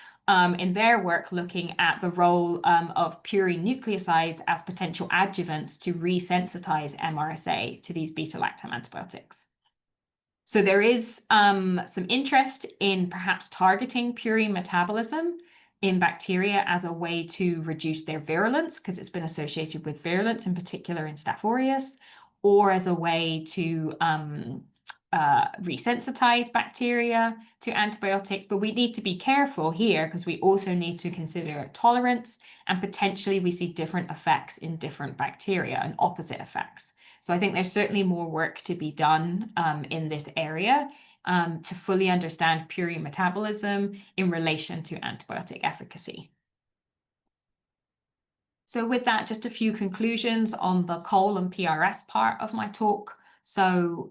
in their work looking at the role of purine nucleosides as potential adjuvants to resensitize MRSA to these beta-lactam antibiotics. So there is some interest in perhaps targeting purine metabolism in bacteria as a way to reduce their virulence, because it's been associated with virulence, in particular in Staph aureus, or as a way to resensitize bacteria to antibiotics, but we need to be careful here because we also need to consider tolerance, and potentially we see different effects in different bacteria and opposite effects. So I think there's certainly more work to be done in this area to fully understand purine metabolism in relation to antibiotic efficacy. So with that, just a few conclusions on the COL and PRS part of my talk. So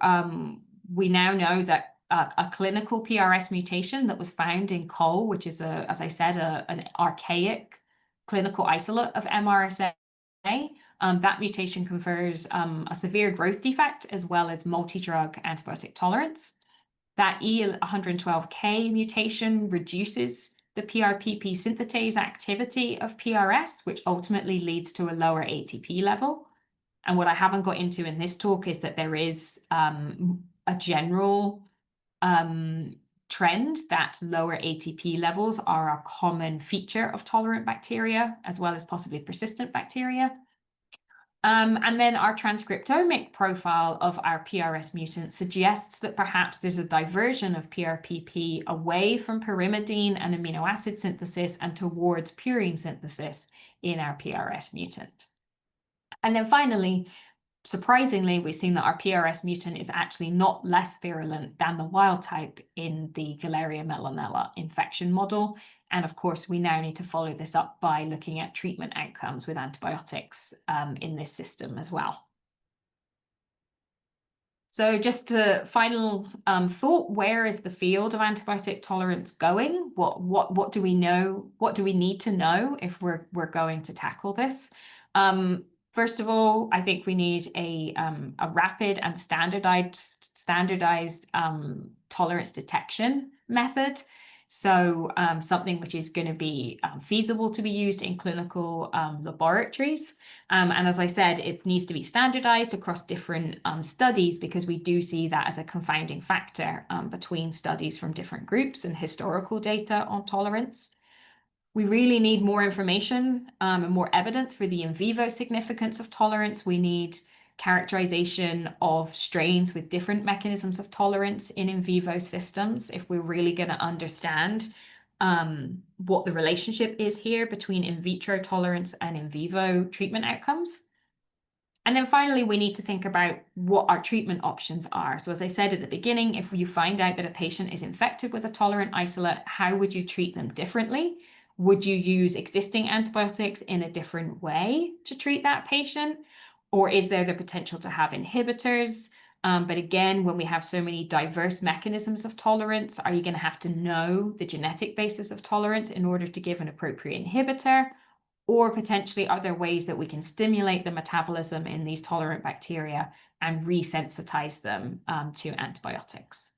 we now know that a clinical PRS mutation that was found in COL, which is, as I said, an archaic clinical isolate of MRSA, that mutation confers a severe growth defect as well as multi-drug antibiotic tolerance. That E112K mutation reduces the PRPP synthetase activity of PRS, which ultimately leads to a lower ATP level. And what I haven't got into in this talk is that there is a general trend that lower ATP levels are a common feature of tolerant bacteria, as well as possibly persistent bacteria. And then our transcriptomic profile of our PRS mutant suggests that perhaps there's a diversion of PRPP away from pyrimidine and amino acid synthesis and towards purine synthesis in our PRS mutant. And then finally, surprisingly, we've seen that our PRS mutant is actually not less virulent than the wild type in the Galeria melanella infection model. And of course, we now need to follow this up by looking at treatment outcomes with antibiotics in this system as well. So just a final thought, where is the field of antibiotic tolerance going? What do we know? What do we need to know if we're going to tackle this? First of all, I think we need a rapid and standardized tolerance detection method. So something which is going to be feasible to be used in clinical laboratories. And as I said, it needs to be standardized across different studies because we do see that as a confounding factor between studies from different groups and historical data on tolerance. We really need more information and more evidence for the in vivo significance of tolerance. We need characterization of strains with different mechanisms of tolerance in vivo systems if we're really going to understand what the relationship is here between in vitro tolerance and in vivo treatment outcomes. And then finally, we need to think about what our treatment options are. So as I said at the beginning, if you find out that a patient is infected with a tolerant isolate, how would you treat them differently? Would you use existing antibiotics in a different way to treat that patient? Or is there the potential to have inhibitors? But again, when we have so many diverse mechanisms of tolerance, are you going to have to know the genetic basis of tolerance in order to give an appropriate inhibitor? Or potentially are there ways that we can stimulate the metabolism in these tolerant bacteria and resensitize them to antibiotics?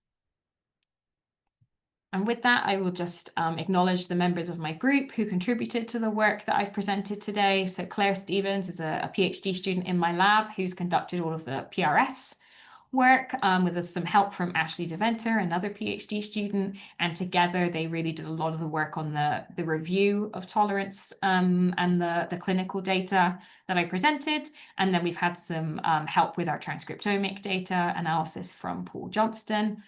And with that, I will just acknowledge the members of my group who contributed to the work that I've presented today. So Claire Stevens is a PhD student in my lab who's conducted all of the PRS work with some help from Ashley DeVenter, another PhD student. And together, they really did a lot of the work on the review of tolerance and the clinical data that I presented. And then we've had some help with our transcriptomic data analysis from Paul Johnston.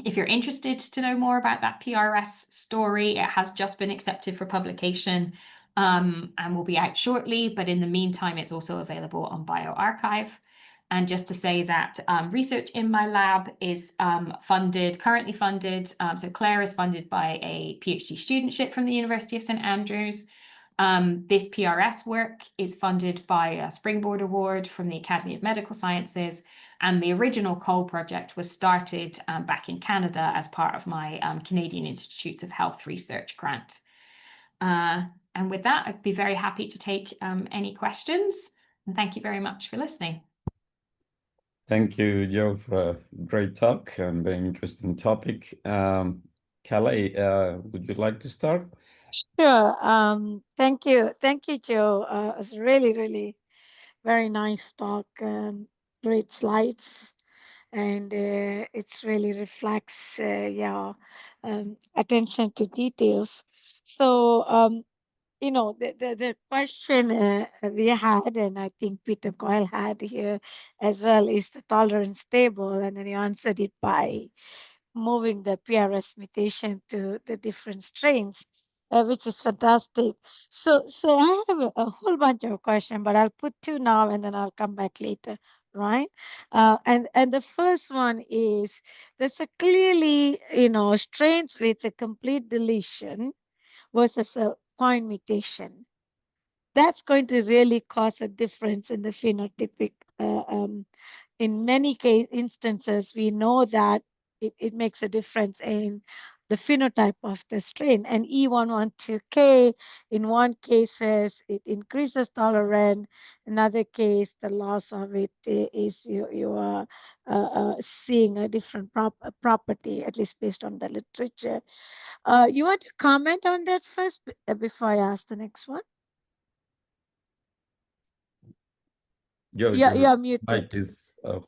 If you're interested to know more about that PRS story, it has just been accepted for publication and will be out shortly. But in the meantime, it's also available on bioRxiv. And just to say that research in my lab is currently funded. So Claire is funded by a PhD studentship from the University of St. Andrews. This PRS work is funded by a Springboard Award from the Academy of Medical Sciences. And the original COL project was started back in Canada as part of my Canadian Institutes of Health Research grant. And with that, I'd be very happy to take any questions. And thank you very much for listening. Thank you, Jo, for a great talk and very interesting topic. Calais, would you like to start? Sure. Thank you. Thank you, Jo. It's really, really very nice talk. Great slides. And it really reflects, attention to details. So the question we had, and I think Peter Coyle had here as well, is the tolerance table, and then you answered it by moving the PRS mutation to the different strains, which is fantastic. So I have a whole bunch of questions, but I'll put two now, and then I'll come back later, right? And the first one is, there's a clearly, strains with a complete deletion versus a point mutation. That's going to really cause a difference in the phenotypic. In many instances, we know that it makes a difference in the phenotype of the strain. And E112K, in one cases, it increases tolerance. Another case, the loss of it is you are seeing a different property, at least based on the literature. You want to comment on that first before I ask the next one? Joe, Yeah, your you're mic muted. is off.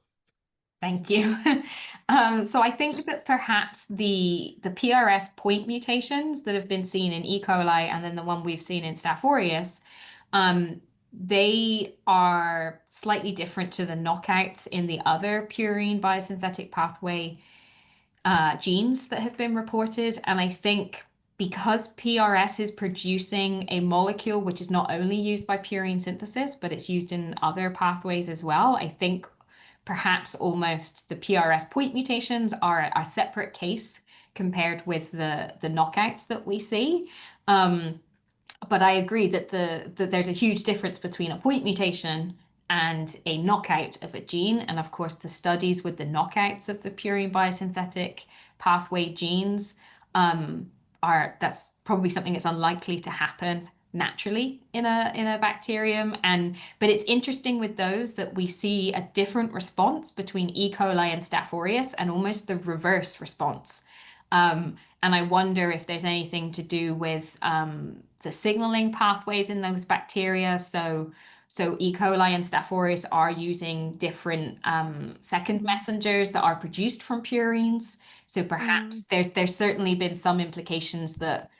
Thank you. So I think that perhaps the PRS point mutations that have been seen in E. coli and then the one we've seen in Staph aureus, they are slightly different to the knockouts in the other purine biosynthetic pathway genes that have been reported. And I think because PRS is producing a molecule which is not only used by purine synthesis, but it's used in other pathways as well, I think perhaps almost the PRS point mutations are a separate case compared with the knockouts that we see. But I agree that there's a huge difference between a point mutation and a knockout of a gene. And of course, the studies with the knockouts of the purine biosynthetic pathway genes that's probably something that's unlikely to happen naturally in a bacterium. But it's interesting with those that we see a different response between E. coli and Staph aureus and almost the reverse response. And I wonder if there's anything to do with the signaling pathways in those bacteria. So E. coli and Staph aureus are using different second messengers that are produced from purines. So perhaps there's certainly been some implications that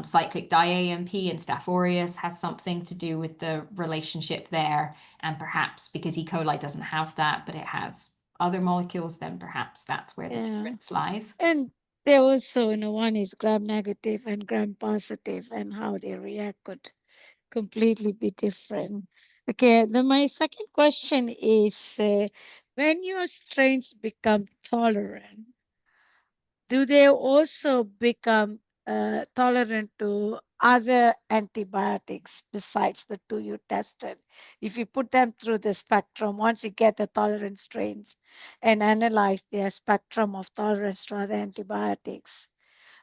cyclic di-AMP in Staph aureus has something to do with the relationship there. And perhaps because E. coli doesn't have that, but it has other molecules, then perhaps that's where the difference lies. And they also, one is gram negative and gram positive, and how they react could completely be different. Okay, then my second question is, when your strains become tolerant, do they also become tolerant to other antibiotics besides the two you tested? If you put them through the spectrum, once you get the tolerant strains and analyze their spectrum of tolerance to other antibiotics,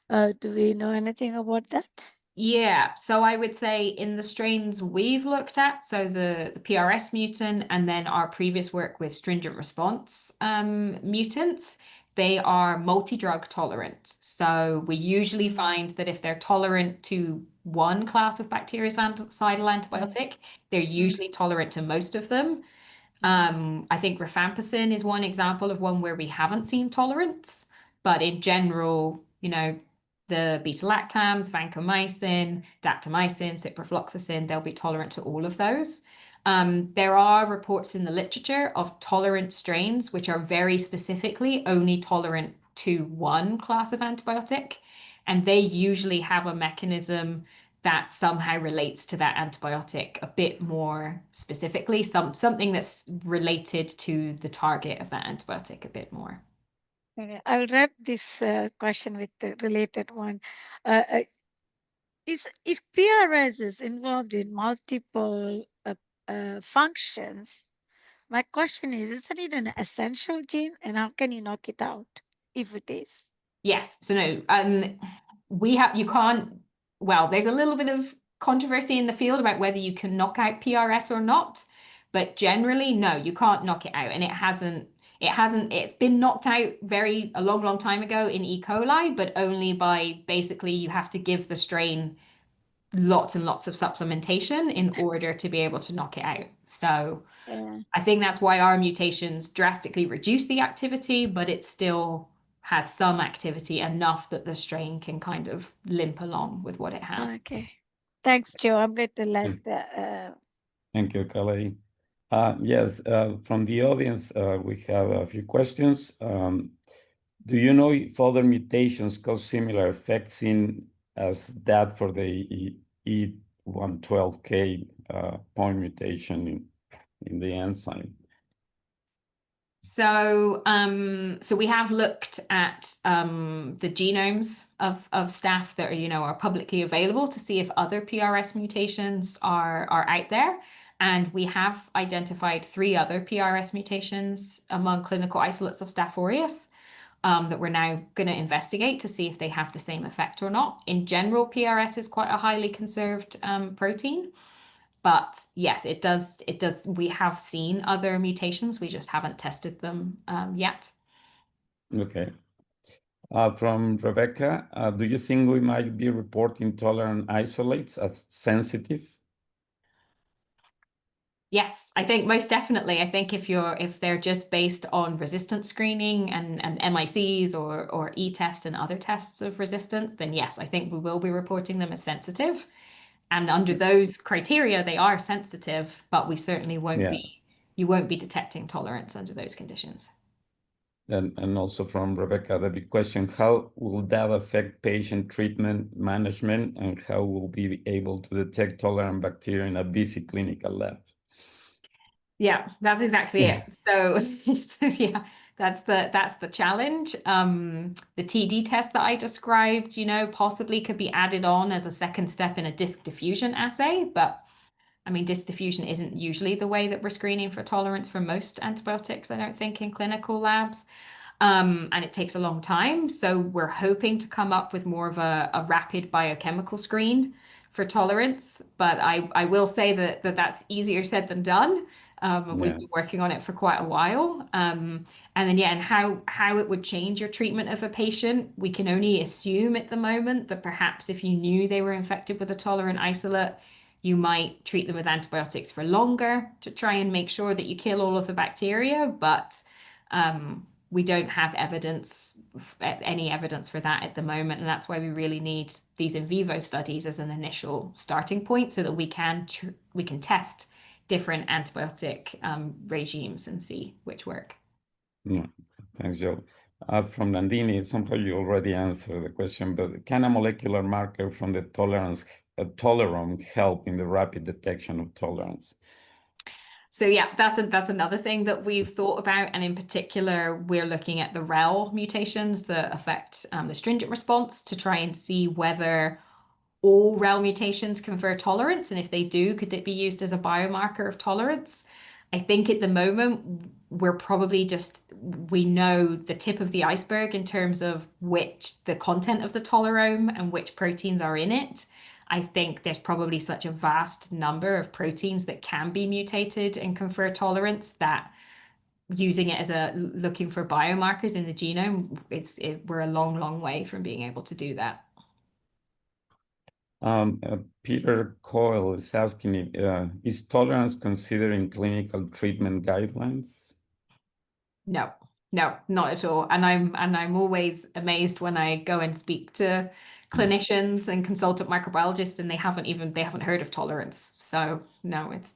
do we know anything about that? Yeah, so I would say in the strains we've looked at, so the PRS mutant and then our previous work with stringent response mutants, they are multi-drug tolerant. So we usually find that if they're tolerant to one class of bactericidal antibiotic, they're usually tolerant to most of them. I think rifampicin is one example of one where we haven't seen tolerance, but in general, the beta-lactams, vancomycin, daptomycin, ciprofloxacin, they'll be tolerant to all of those. There are reports in the literature of tolerant strains, which are very specifically only tolerant to one class of antibiotic, and they usually have a mechanism that somehow relates to that antibiotic a bit more specifically, something that's related to the target of that antibiotic a bit more. Okay, I'll wrap this question with the related one. If PRS is involved in multiple functions, my question is, isn't it an essential gene? And how can you knock it out if it is? Yes. So no, you can't, well, there's a little bit of controversy in the field about whether you can knock out PRS or not, but generally, no, you can't knock it out. And it's been knocked out a long time ago in E. coli, but only by basically you have to give the strain lots and lots of supplementation in order to be able to knock it out. So I think that's why our mutations drastically reduce the activity, but it still has some activity enough that the strain can kind of limp along with what it has. Okay. Thanks, Joe. I'm going to let Thank you, Kalehi. Yes, from the audience, we have a few questions. Do you know if other mutations cause similar effects as that for the E112K point mutation in the enzyme? So, so we have looked at the genomes of staph that are publicly available to see if other PRS mutations are out there. And we have identified 3 other PRS mutations among clinical isolates of Staph aureus that we're now going to investigate to see if they have the same effect or not. In general, PRS is quite a highly conserved protein. But yes, it does. We have seen other mutations. We just haven't tested them yet. Okay. From Rebecca, do you think we might be reporting tolerant isolates as sensitive? Yes, I think most definitely. I think if they're just based on resistance screening and MICs or E-test and other tests of resistance, then yes, I think we will be reporting them as sensitive. And under those criteria, they are sensitive, but we certainly won't be, you won't be detecting tolerance under those conditions. And also from Rebecca, the big question, how will that affect patient treatment management, and how will we be able to detect tolerant bacteria in a busy clinical lab? Yeah, that's exactly it. So yeah, that's the challenge. The TD test that I described, possibly could be added on as a second step in a disc diffusion assay, but I mean, disc diffusion isn't usually the way that we're screening for tolerance for most antibiotics, I don't think, in clinical labs. And it takes a long time. So we're hoping to come up with more of a rapid biochemical screen for tolerance. But I will say that that's easier said than done. We've been working on it for quite a while. And then, and how it would change your treatment of a patient, we can only assume at the moment that perhaps if you knew they were infected with a tolerant isolate, you might treat them with antibiotics for longer to try and make sure that you kill all of the bacteria. But we don't have any evidence for that at the moment. And that's why we really need these in vivo studies as an initial starting point so that we can test different antibiotic regimes and see which work. Yeah. Thanks, Joe. From Nandini, somehow you already answered the question, but can a molecular marker from the tolerome help in the rapid detection of tolerance? So yeah, that's another thing that we've thought about, and in particular, we're looking at the REL mutations that affect the stringent response to try and see whether all REL mutations confer tolerance, and if they do, could it be used as a biomarker of tolerance? I think at the moment we're probably we know the tip of the iceberg in terms of the content of the tolerome and which proteins are in it. I think there's probably such a vast number of proteins that can be mutated and confer tolerance that using it as looking for biomarkers in the genome, we're a long, long way from being able to do that. Peter Coyle is asking, is tolerance considered in clinical treatment guidelines? No, not at all. And I'm always amazed when I go and speak to clinicians and consultant microbiologists, and they haven't heard of tolerance. So no, it's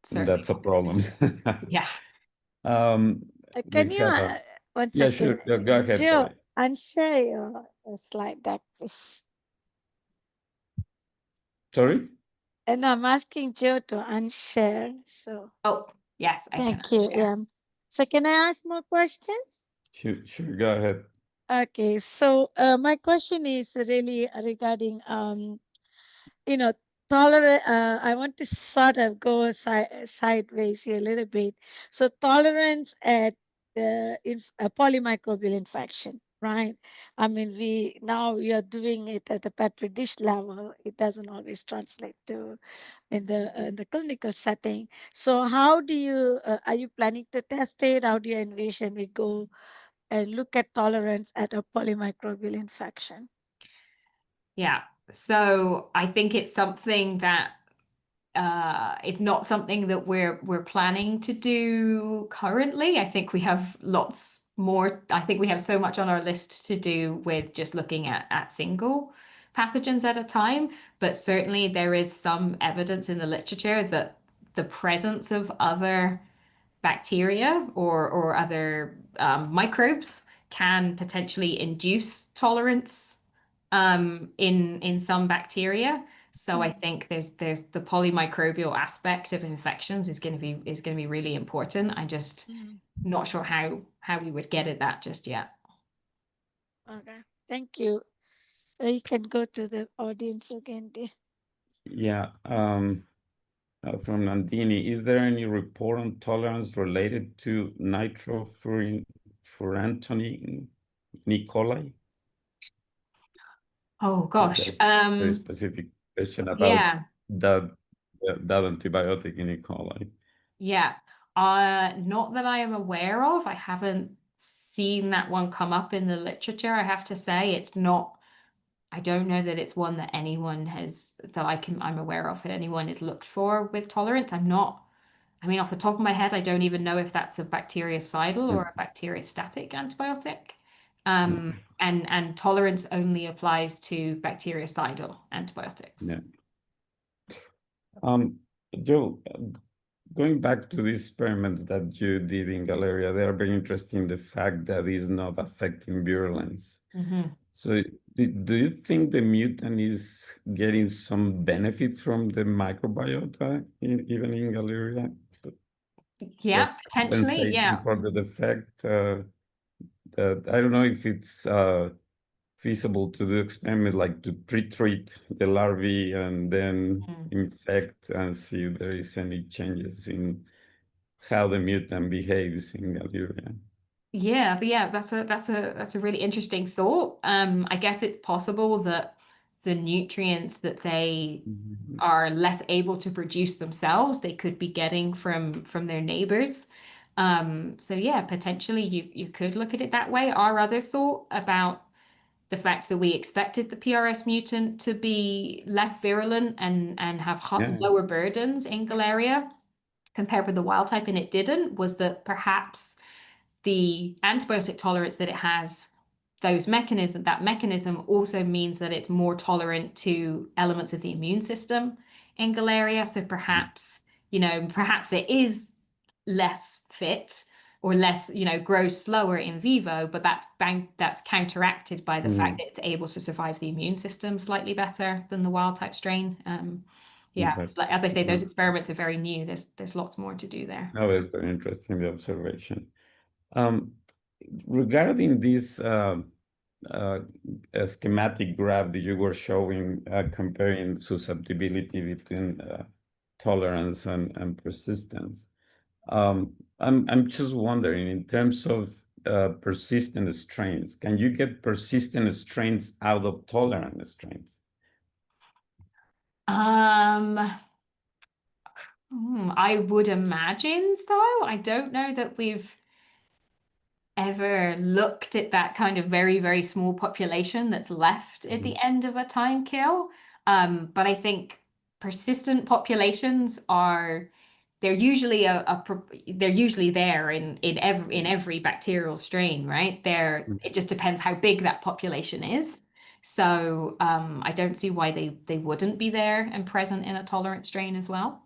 certainly that's a problem. Yeah. can you one second? Yeah, sure. Go ahead. Joe, unshare your slide deck, please. Sorry? And I'm asking Joe to unshare. So. Oh, yes, Thank you. Yeah. So can I ask more questions? Sure. Go ahead. Okay. So my question is really regarding tolerance. I want to sort of go sideways here a little bit. So tolerance at polymicrobial infection, right? I mean, we are doing it at a petri dish level. It doesn't always translate to in the clinical setting. So how do you are you planning to test it? How do you envision we go and look at tolerance at a polymicrobial infection? Yeah. So I think it's something that it's not something that we're planning to do currently. I think we have lots more. I think we have so much on our list to do with just looking at single pathogens at a time, but certainly there is some evidence in the literature that the presence of other bacteria or other microbes can potentially induce tolerance in some bacteria. So I think there's the polymicrobial aspect of infections is going to be really important. I'm just not sure how we would get at that just yet. Okay, thank you. You can go to the audience again, dear. Yeah. From Nandini, is there any report on tolerance related to nitrofurantoin in E. coli? Oh gosh. That's a very specific question about Yeah. that antibiotic in E. coli. Yeah. Not that I am aware of. I haven't seen that one come up in the literature. I have to say it's not, I don't know that it's one that anyone has, I'm aware of that anyone has looked for with tolerance. I mean, off the top of my head, I don't even know if that's a bactericidal or a bacteriostatic antibiotic. And tolerance only applies to bactericidal antibiotics. Yeah. Joe, going back to these experiments that you did in Galleria, they are very interesting, the fact that it's not affecting virulence. So do you think the mutant is getting some benefit from the microbiota, even in Galleria? Yeah, That's potentially, yeah. compensating for the defect that I don't know if it's feasible to do experiments like to pre-treat the larvae and then infect and see if there is any changes in how the mutant behaves in Galleria. Yeah, but yeah, that's a really interesting thought. I guess it's possible that the nutrients that they are less able to produce themselves, they could be getting from their neighbors. So yeah, potentially you could look at it that way. Our other thought about the fact that we expected the PRS mutant to be less virulent and have lower burdens in Galleria compared with the wild type, and it didn't, was that perhaps the antibiotic tolerance that it has, that mechanism also means that it's more tolerant to elements of the immune system in Galleria. So perhaps it is less fit or less, grows slower in vivo, but that's counteracted by the fact that it's able to survive the immune system slightly better than the wild type strain. As I say, those experiments are very new. There's lots more to do there. No, it's very interesting, the observation. Regarding this schematic graph that you were showing, comparing susceptibility between tolerance and persistence, I'm just wondering, in terms of persistent strains, can you get persistent strains out of tolerant strains? I would imagine so. I don't know that we've ever looked at that kind of very, very small population that's left at the end of a time kill. But I think persistent populations they're usually there in every bacterial strain, right? It just depends how big that population is. So I don't see why they wouldn't be there and present in a tolerant strain as well.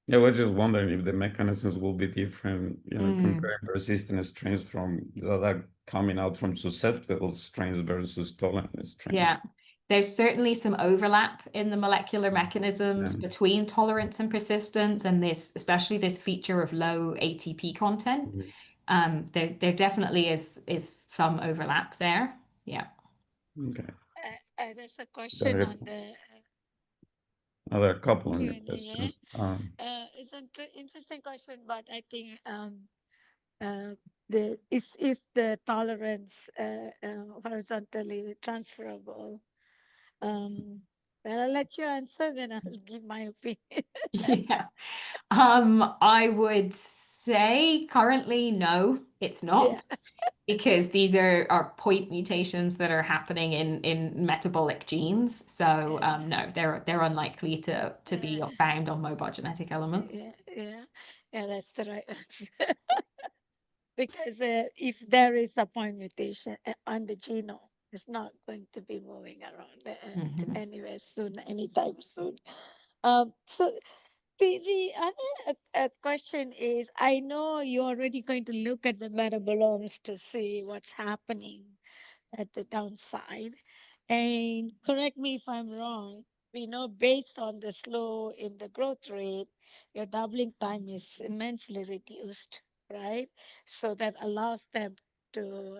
Yeah, I was just wondering if the mechanisms will be different, comparing persistent strains that are coming out from susceptible strains versus tolerant strains. Yeah, there's certainly some overlap in the molecular mechanisms between tolerance and persistence, and especially this feature of low ATP content. There definitely is some overlap there. Yeah. Okay. There's a question on the there are a couple of Q&A. questions. It's an interesting question, but I think is the tolerance horizontally transferable? Well, I'll let you answer, then I'll give my opinion. Yeah. I would say currently, no, it's not. Because these are point mutations that are happening in metabolic genes. So no, they're unlikely to be found on mobile genetic elements. Yeah, that's the right answer. Because if there is a point mutation on the genome, It's not going to be moving around Mhm. anywhere soon, anytime soon. So the other question is, I know you're already going to look at the metabolomes to see what's happening at the downside. And correct me if I'm wrong, we know based on the slow in the growth rate, your doubling time is immensely reduced, right? So that allows them to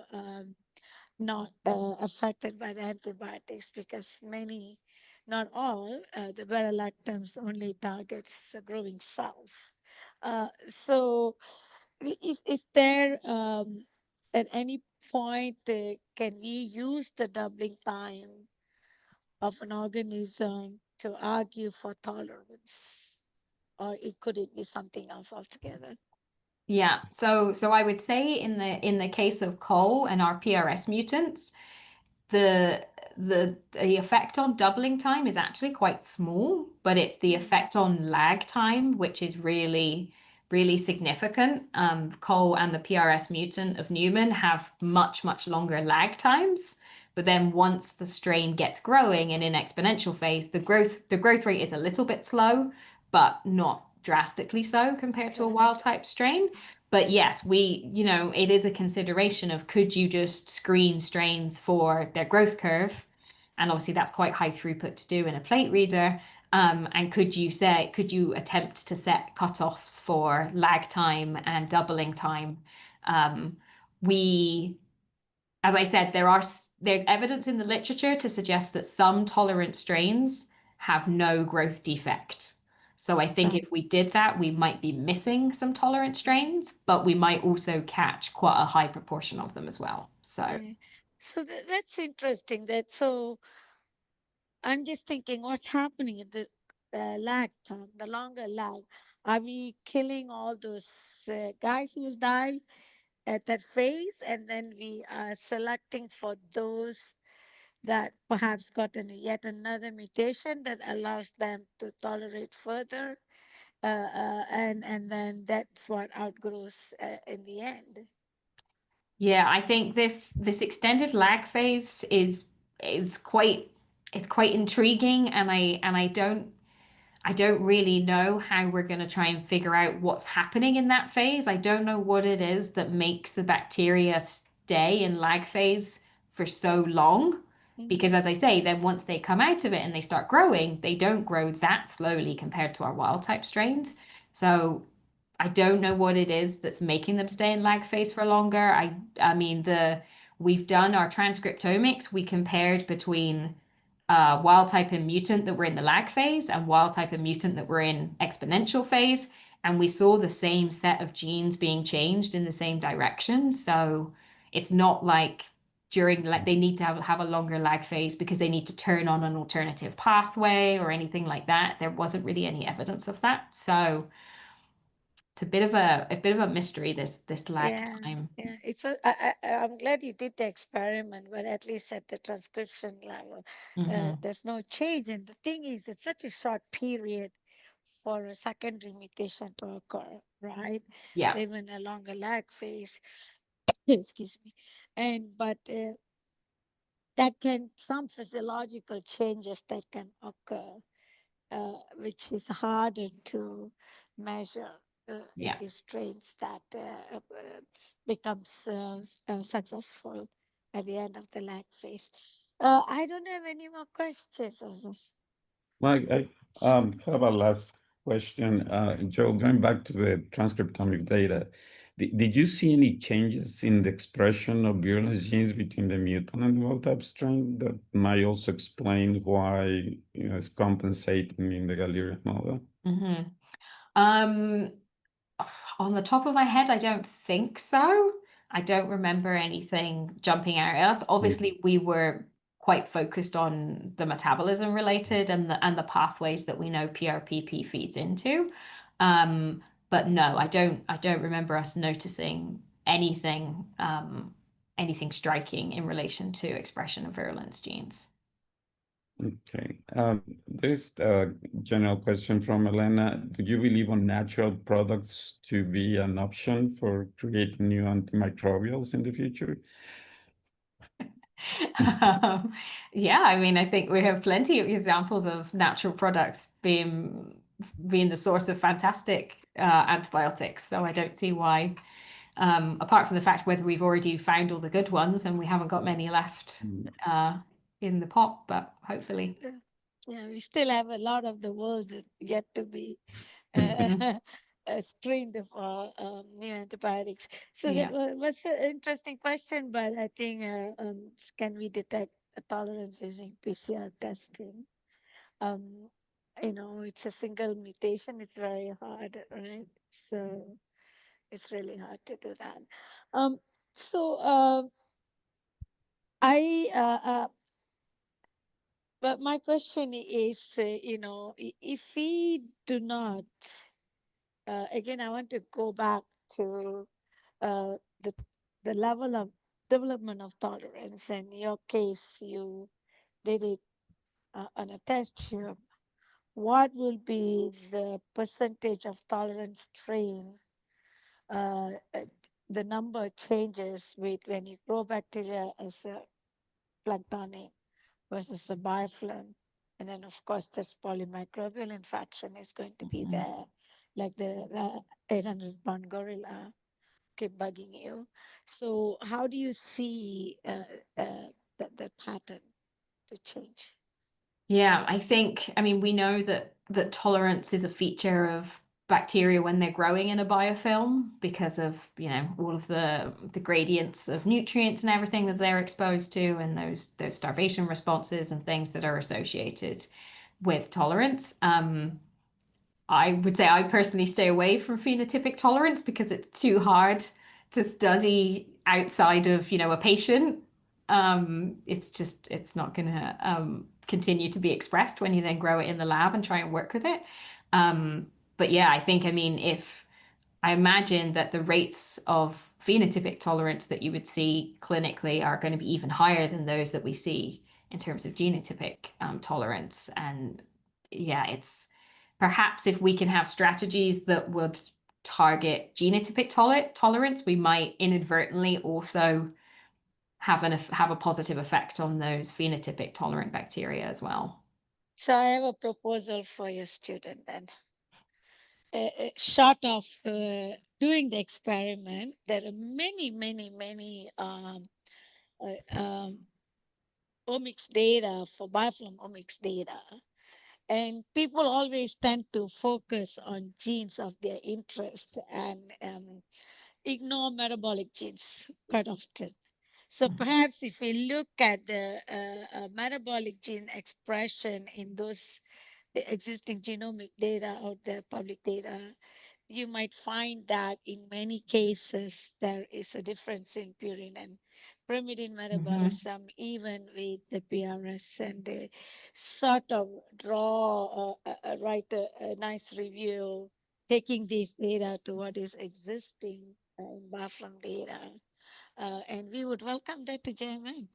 not affected by the antibiotics because many, not all, the beta-lactams only targets the growing cells. So is there at any point can we use the doubling time of an organism to argue for tolerance, or could it be something else altogether? Yeah, so I would say in the case of Cole and our PRS mutants, the the effect on doubling time is actually quite small, but it's the effect on lag time which is really significant. Cole and the PRS mutant of Newman have much longer lag times, but then once the strain gets growing and in exponential phase, the growth rate is a little bit slow, but not drastically so compared to a wild type strain. But yes, it is a consideration of could you just screen strains for their growth curve? And obviously that's quite high throughput to do in a plate reader. And could you attempt to set cutoffs for lag time and doubling time? We, as I said, there's evidence in the literature to suggest that some tolerant strains have no growth defect. So I think if we did that, we might be missing some tolerant strains, but we might also catch quite a high proportion of them as well. So Yeah. So that's interesting. So I'm just thinking what's happening at the lag time, the longer lag. Are we killing all those guys who will die at that phase, and then we are selecting for those that perhaps got yet another mutation that allows them to tolerate further, and then that's what outgrows in the end. yeah, I think this extended lag phase is quite it's quite intriguing, and I don't really know how we're going to try and figure out what's happening in that phase. I don't know what it is that makes the bacteria stay in lag phase for so long. Because as I say, then once they come out of it and they start growing, they don't grow that slowly compared to our wild type strains. So I don't know what it is that's making them stay in lag phase for longer. I mean we've done our transcriptomics. We compared between wild type and mutant that were in the lag phase and wild type and mutant that were in exponential phase. And we saw the same set of genes being changed in the same direction. So it's not like they need to have a longer lag phase because they need to turn on an alternative pathway or anything like that. There wasn't really any evidence of that. So it's a bit of a mystery, this lag time. Yeah. I'm glad you did the experiment, but at least at the transcription level, there's no change. And the thing is, it's such a short period for a secondary mutation to occur, right? Yeah. Even a longer lag phase. Excuse me. But that can some physiological changes that can occur, which is harder to measure in Yeah. these strains that becomes successful at the end of the lag phase. I don't have any more questions. Also. Well, I have a last question. Joe, going back to the transcriptomic data, did you see any changes in the expression of virulence genes between the mutant and the wild type strain that might also explain why it's compensating in the Galerian model? On the top of my head, I don't think so. I don't remember anything jumping out at us. Obviously, we were quite focused on the metabolism related and the pathways that we know PRPP feeds into. But no, I don't remember us noticing anything striking in relation to expression of virulence genes. Okay. There's a general question from Elena. Do you believe on natural products to be an option for creating new antimicrobials in the future? Yeah, I mean, I think we have plenty of examples of natural products being the source of fantastic antibiotics. So I don't see why, apart from the fact whether we've already found all the good ones and we haven't got many left in the pot, but hopefully. Yeah, we still have a lot of the world yet to be screened for new antibiotics. So Yeah. that was an interesting question, but I think can we detect a tolerance using PCR testing? It's a single mutation. It's very hard, right? So it's really hard to do that. Um, so I but my question is, if we do not, again, I want to go back to uh, the the level of development of tolerance. In your case, you did it on a test tube. What will be the percentage of tolerance strains? The number changes with when you grow bacteria as a planktonic versus a biofilm. And then, of course, this polymicrobial infection is going to be there, like the 800-pound gorilla keep bugging you. So, how do you see the pattern to change? Yeah, I mean, we know that tolerance is a feature of bacteria when they're growing in a biofilm because of, all of the gradients of nutrients and everything that they're exposed to and those starvation responses and things that are associated with tolerance. I would say I personally stay away from phenotypic tolerance because it's too hard to study outside of, a patient. It's not going to continue to be expressed when you then grow it in the lab and try and work with it. But yeah, I mean, if I imagine that the rates of phenotypic tolerance that you would see clinically are going to be even higher than those that we see in terms of genotypic tolerance. And yeah, it's perhaps if we can have strategies that would target genotypic tolerance, we might inadvertently also have a positive effect on those phenotypic tolerant bacteria as well. So, I have a proposal for your student then. Short of doing the experiment, there are many, many, many omics data for biofilm omics data. And people always tend to focus on genes of their interest and ignore metabolic genes quite often. So perhaps if we look at the metabolic gene expression in those existing genomic data or the public data, you might find that in many cases there is a difference in purine and pyrimidine metabolism, even with the PRS, and they sort of draw, write a nice review, taking this data to what is existing in BAFLM data. And we would welcome that to JMM.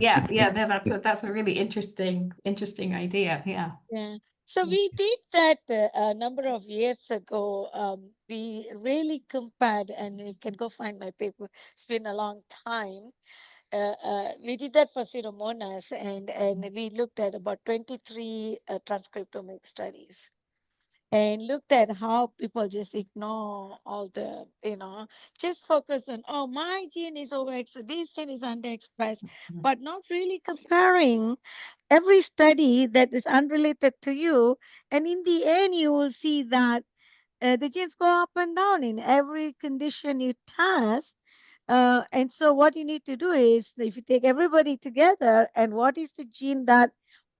Yeah, no, that's a really interesting idea. Yeah. Yeah. So we did that a number of years ago. We really compared, and you can go find my paper. It's been a long time. We did that for Pseudomonas, and we looked at about 23 transcriptomic studies and looked at how people just ignore all the, just focus on, oh, my gene is overexpressed, this gene is underexpressed, but not really comparing every study that is unrelated to you. And in the end, you will see that the genes go up and down in every condition you test. And so what you need to do is, if you take everybody together, and what is the gene that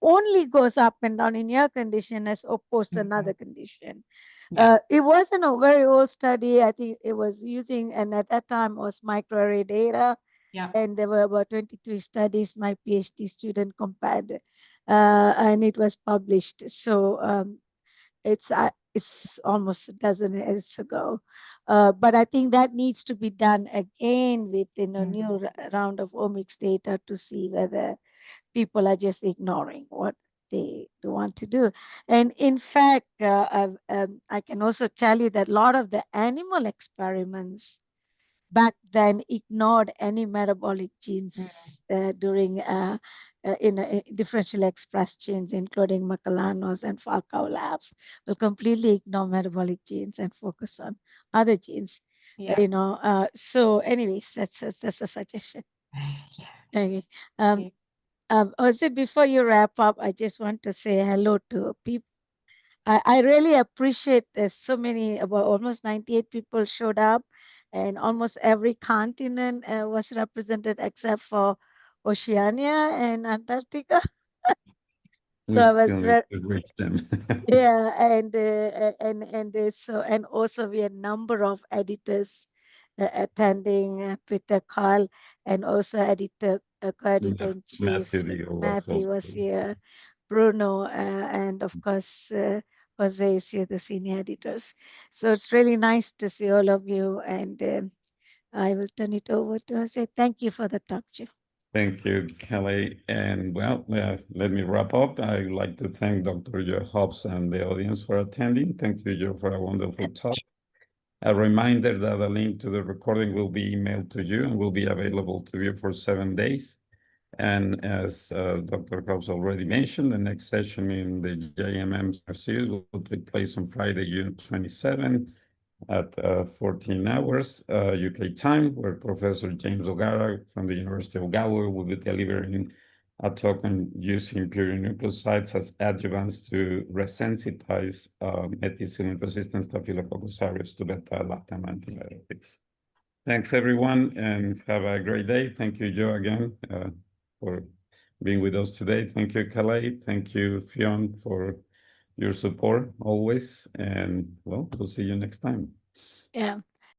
only goes up and down in your condition as opposed to another condition? Yeah. It wasn't a very old study. I think it was using, and at that time it was microarray data. Yeah. And there were about 23 studies my PhD student compared, and it was published. So it's almost a dozen years ago. But I think that needs to be done again with a new round of omics data to see whether people are just ignoring what they want to do. And in fact, I can also tell you that a lot of the animal experiments back then ignored any metabolic genes during differential express genes, including Macalanos and Falcao labs, will completely ignore metabolic genes and focus on other genes. Yeah. So anyways, that's a suggestion. Yeah. Okay. Okay. Jose, before you wrap up, I just want to say hello to people. I really appreciate there's so many, about almost 98 people showed up, and almost every continent was represented except for Oceania and Antarctica. We So I was still need very, to reach them. yeah, and also we had number of editors attending, Peter Carl, and also editor co-editor in chief Matthew Deal was Matthew was also. here, Bruno, and of course Jose is here, the senior editors. So it's really nice to see all of you, and I will turn it over to Jose. Thank you for the talk, Joe. Thank you, Kelly. And well, let me wrap up. I'd like to thank Dr. Joe Hobbs and the audience for attending. Thank you, Joe, for a wonderful talk. A reminder that a link to the recording will be emailed to you and will be available to you for 7 days. And as Dr. Hobbs already mentioned, the next session in the JMM series will take place on Friday, June 27 at 14 hours UK time, where Professor James O'Gara from the University of Galway will be delivering a talk on using plurinucleosides as adjuvants to resensitize methicillin-resistant Staphylococcus aureus to beta-lactam antibiotics. Thanks, everyone, and have a great day. Thank you, Joe, again, for being with us today. Thank you, Calais. Thank you, Fionn, for your support always. And well, we'll see you next time. Yeah.